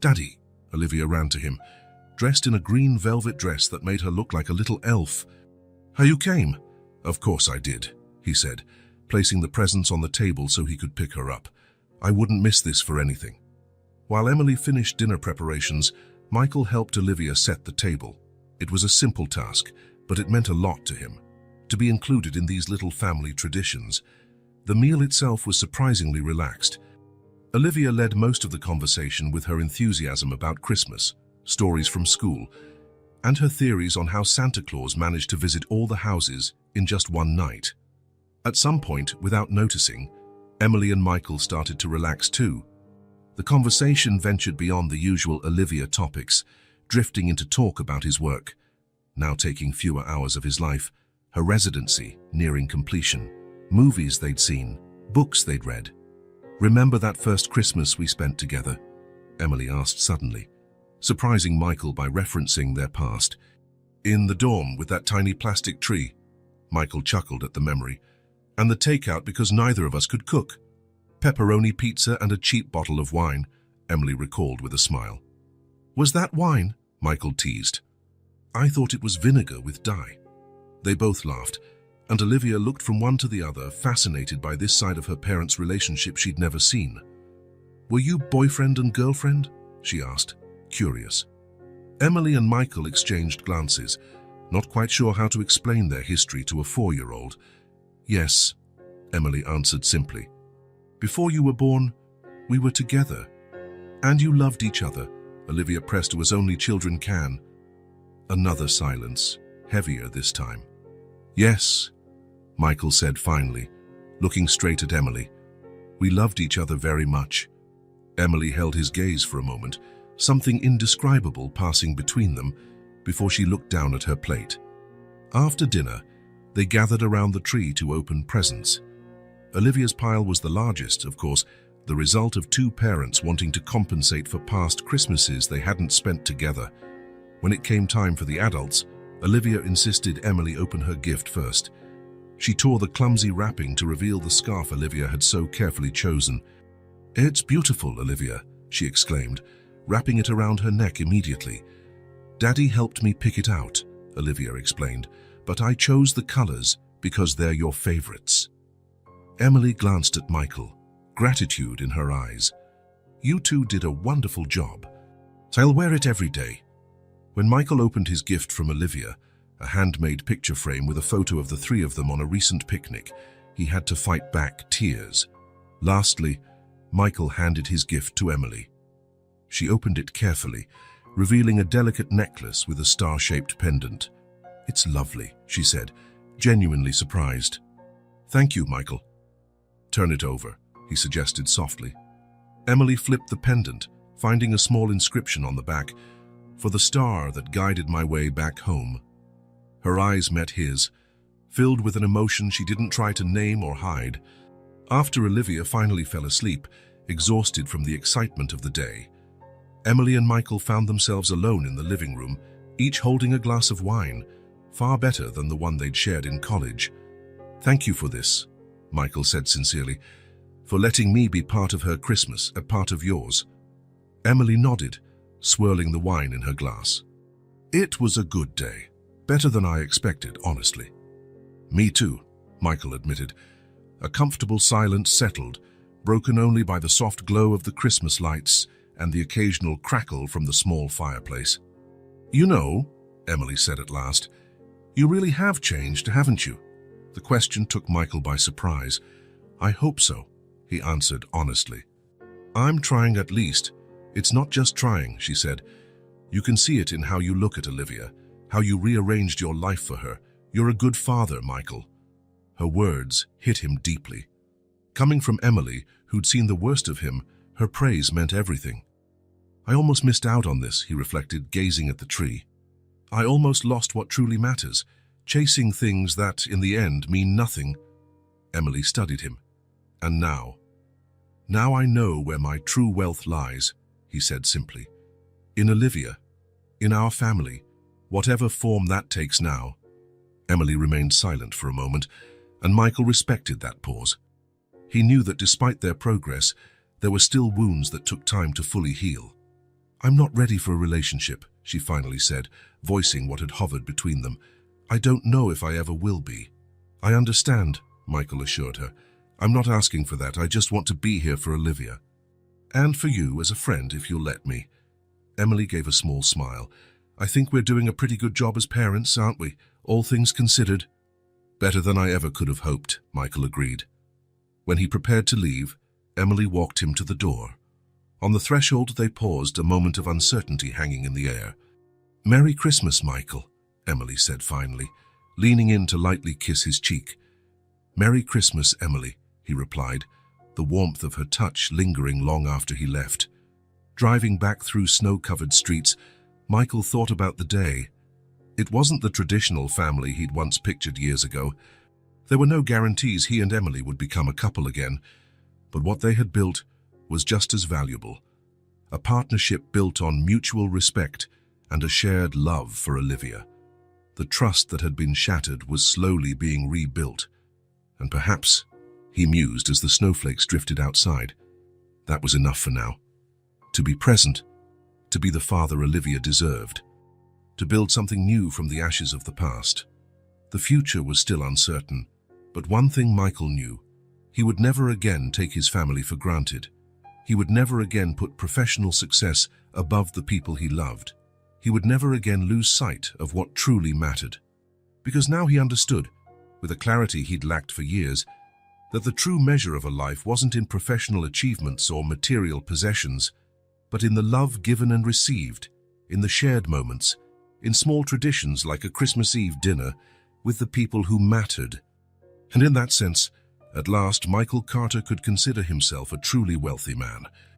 "Daddy," Olivia ran to him, dressed in a green velvet dress that made her look like a little elf. "How you came?" "Of course I did," he said, placing the presents on the table so he could pick her up. "I wouldn't miss this for anything." While Emily finished dinner preparations, Michael helped Olivia set the table. It was a simple task, but it meant a lot to him, to be included in these little family traditions. The meal itself was surprisingly relaxed. Olivia led most of the conversation with her enthusiasm about Christmas, stories from school, and her theories on how Santa Claus managed to visit all the houses in just one night. At some point, without noticing, Emily and Michael started to relax too. The conversation ventured beyond the usual Olivia topics, drifting into talk about his work, now taking fewer hours of his life, her residency nearing completion, movies they'd seen, books they'd read. "Remember that first Christmas we spent together?" Emily asked suddenly, surprising Michael by referencing their past. "In the dorm with that tiny plastic tree," Michael chuckled at the memory, "and the takeout because neither of us could cook. Pepperoni pizza and a cheap bottle of wine," Emily recalled with a smile. "Was that wine?" Michael teased. "I thought it was vinegar with dye." They both laughed, and Olivia looked from one to the other, fascinated by this side of her parents' relationship she'd never seen. "Were you boyfriend and girlfriend?" she asked, curious. Emily and Michael exchanged glances, not quite sure how to explain their history to a 4-year-old. "Yes," Emily answered simply. "Before you were born, we were together. And you loved each other," Olivia pressed as only children can. Another silence, heavier this time. "Yes," Michael said finally, looking straight at Emily. "We loved each other very much." Emily held his gaze for a moment, something indescribable passing between them, before she looked down at her plate. After dinner, they gathered around the tree to open presents. Olivia's pile was the largest, of course, the result of two parents wanting to compensate for past Christmases they hadn't spent together. When it came time for the adults, Olivia insisted Emily open her gift first. She tore the clumsy wrapping to reveal the scarf Olivia had so carefully chosen. "It's beautiful, Olivia," she exclaimed, wrapping it around her neck immediately. "Daddy helped me pick it out," Olivia explained, "but I chose the colors because they're your favorites." Emily glanced at Michael, gratitude in her eyes. "You two did a wonderful job. I'll wear it every day." When Michael opened his gift from Olivia, a handmade picture frame with a photo of the three of them on a recent picnic, he had to fight back tears. Lastly, Michael handed his gift to Emily. She opened it carefully, revealing a delicate necklace with a star-shaped pendant. "It's lovely," she said, genuinely surprised. "Thank you, Michael." "Turn it over," he suggested softly. Emily flipped the pendant, finding a small inscription on the back, "For the star that guided my way back home." Her eyes met his, filled with an emotion she didn't try to name or hide. After Olivia finally fell asleep, exhausted from the excitement of the day, Emily and Michael found themselves alone in the living room, each holding a glass of wine, far better than the one they'd shared in college. "Thank you for this," Michael said sincerely, "for letting me be part of her Christmas, a part of yours." Emily nodded, swirling the wine in her glass. "It was a good day. Better than I expected, honestly." "Me too," Michael admitted. A comfortable silence settled, broken only by the soft glow of the Christmas lights and the occasional crackle from the small fireplace. "You know," Emily said at last, "you really have changed, haven't you?" The question took Michael by surprise. "I hope so," he answered honestly. "I'm trying at least. It's not just trying," she said. "You can see it in how you look at Olivia, how you rearranged your life for her. You're a good father, Michael." Her words hit him deeply. Coming from Emily, who'd seen the worst of him, her praise meant everything. "I almost missed out on this," he reflected, gazing at the tree. "I almost lost what truly matters, chasing things that, in the end, mean nothing." Emily studied him. "And now I know where my true wealth lies," he said simply. "In Olivia, in our family, whatever form that takes now." Emily remained silent for a moment, and Michael respected that pause. He knew that despite their progress, there were still wounds that took time to fully heal. "I'm not ready for a relationship," she finally said, voicing what had hovered between them. "I don't know if I ever will be." "I understand," Michael assured her. "I'm not asking for that. I just want to be here for Olivia. And for you as a friend, if you'll let me." Emily gave a small smile. "I think we're doing a pretty good job as parents, aren't we? All things considered." "Better than I ever could have hoped," Michael agreed. When he prepared to leave, Emily walked him to the door. On the threshold they paused, a moment of uncertainty hanging in the air. "Merry Christmas, Michael," Emily said finally, leaning in to lightly kiss his cheek. "Merry Christmas, Emily," he replied, the warmth of her touch lingering long after he left. Driving back through snow-covered streets, Michael thought about the day. It wasn't the traditional family he'd once pictured years ago. There were no guarantees he and Emily would become a couple again, but what they had built was just as valuable. A partnership built on mutual respect and a shared love for Olivia. The trust that had been shattered was slowly being rebuilt. And perhaps, he mused as the snowflakes drifted outside, that was enough for now. To be present, to be the father Olivia deserved, to build something new from the ashes of the past. The future was still uncertain, but one thing Michael knew: he would never again take his family for granted. He would never again put professional success above the people he loved. He would never again lose sight of what truly mattered. Because now he understood, with a clarity he'd lacked for years, that the true measure of a life wasn't in professional achievements or material possessions, but in the love given and received, in the shared moments, in small traditions like a Christmas Eve dinner with the people who mattered. And in that sense, at last, Michael Carter could consider himself a truly wealthy man.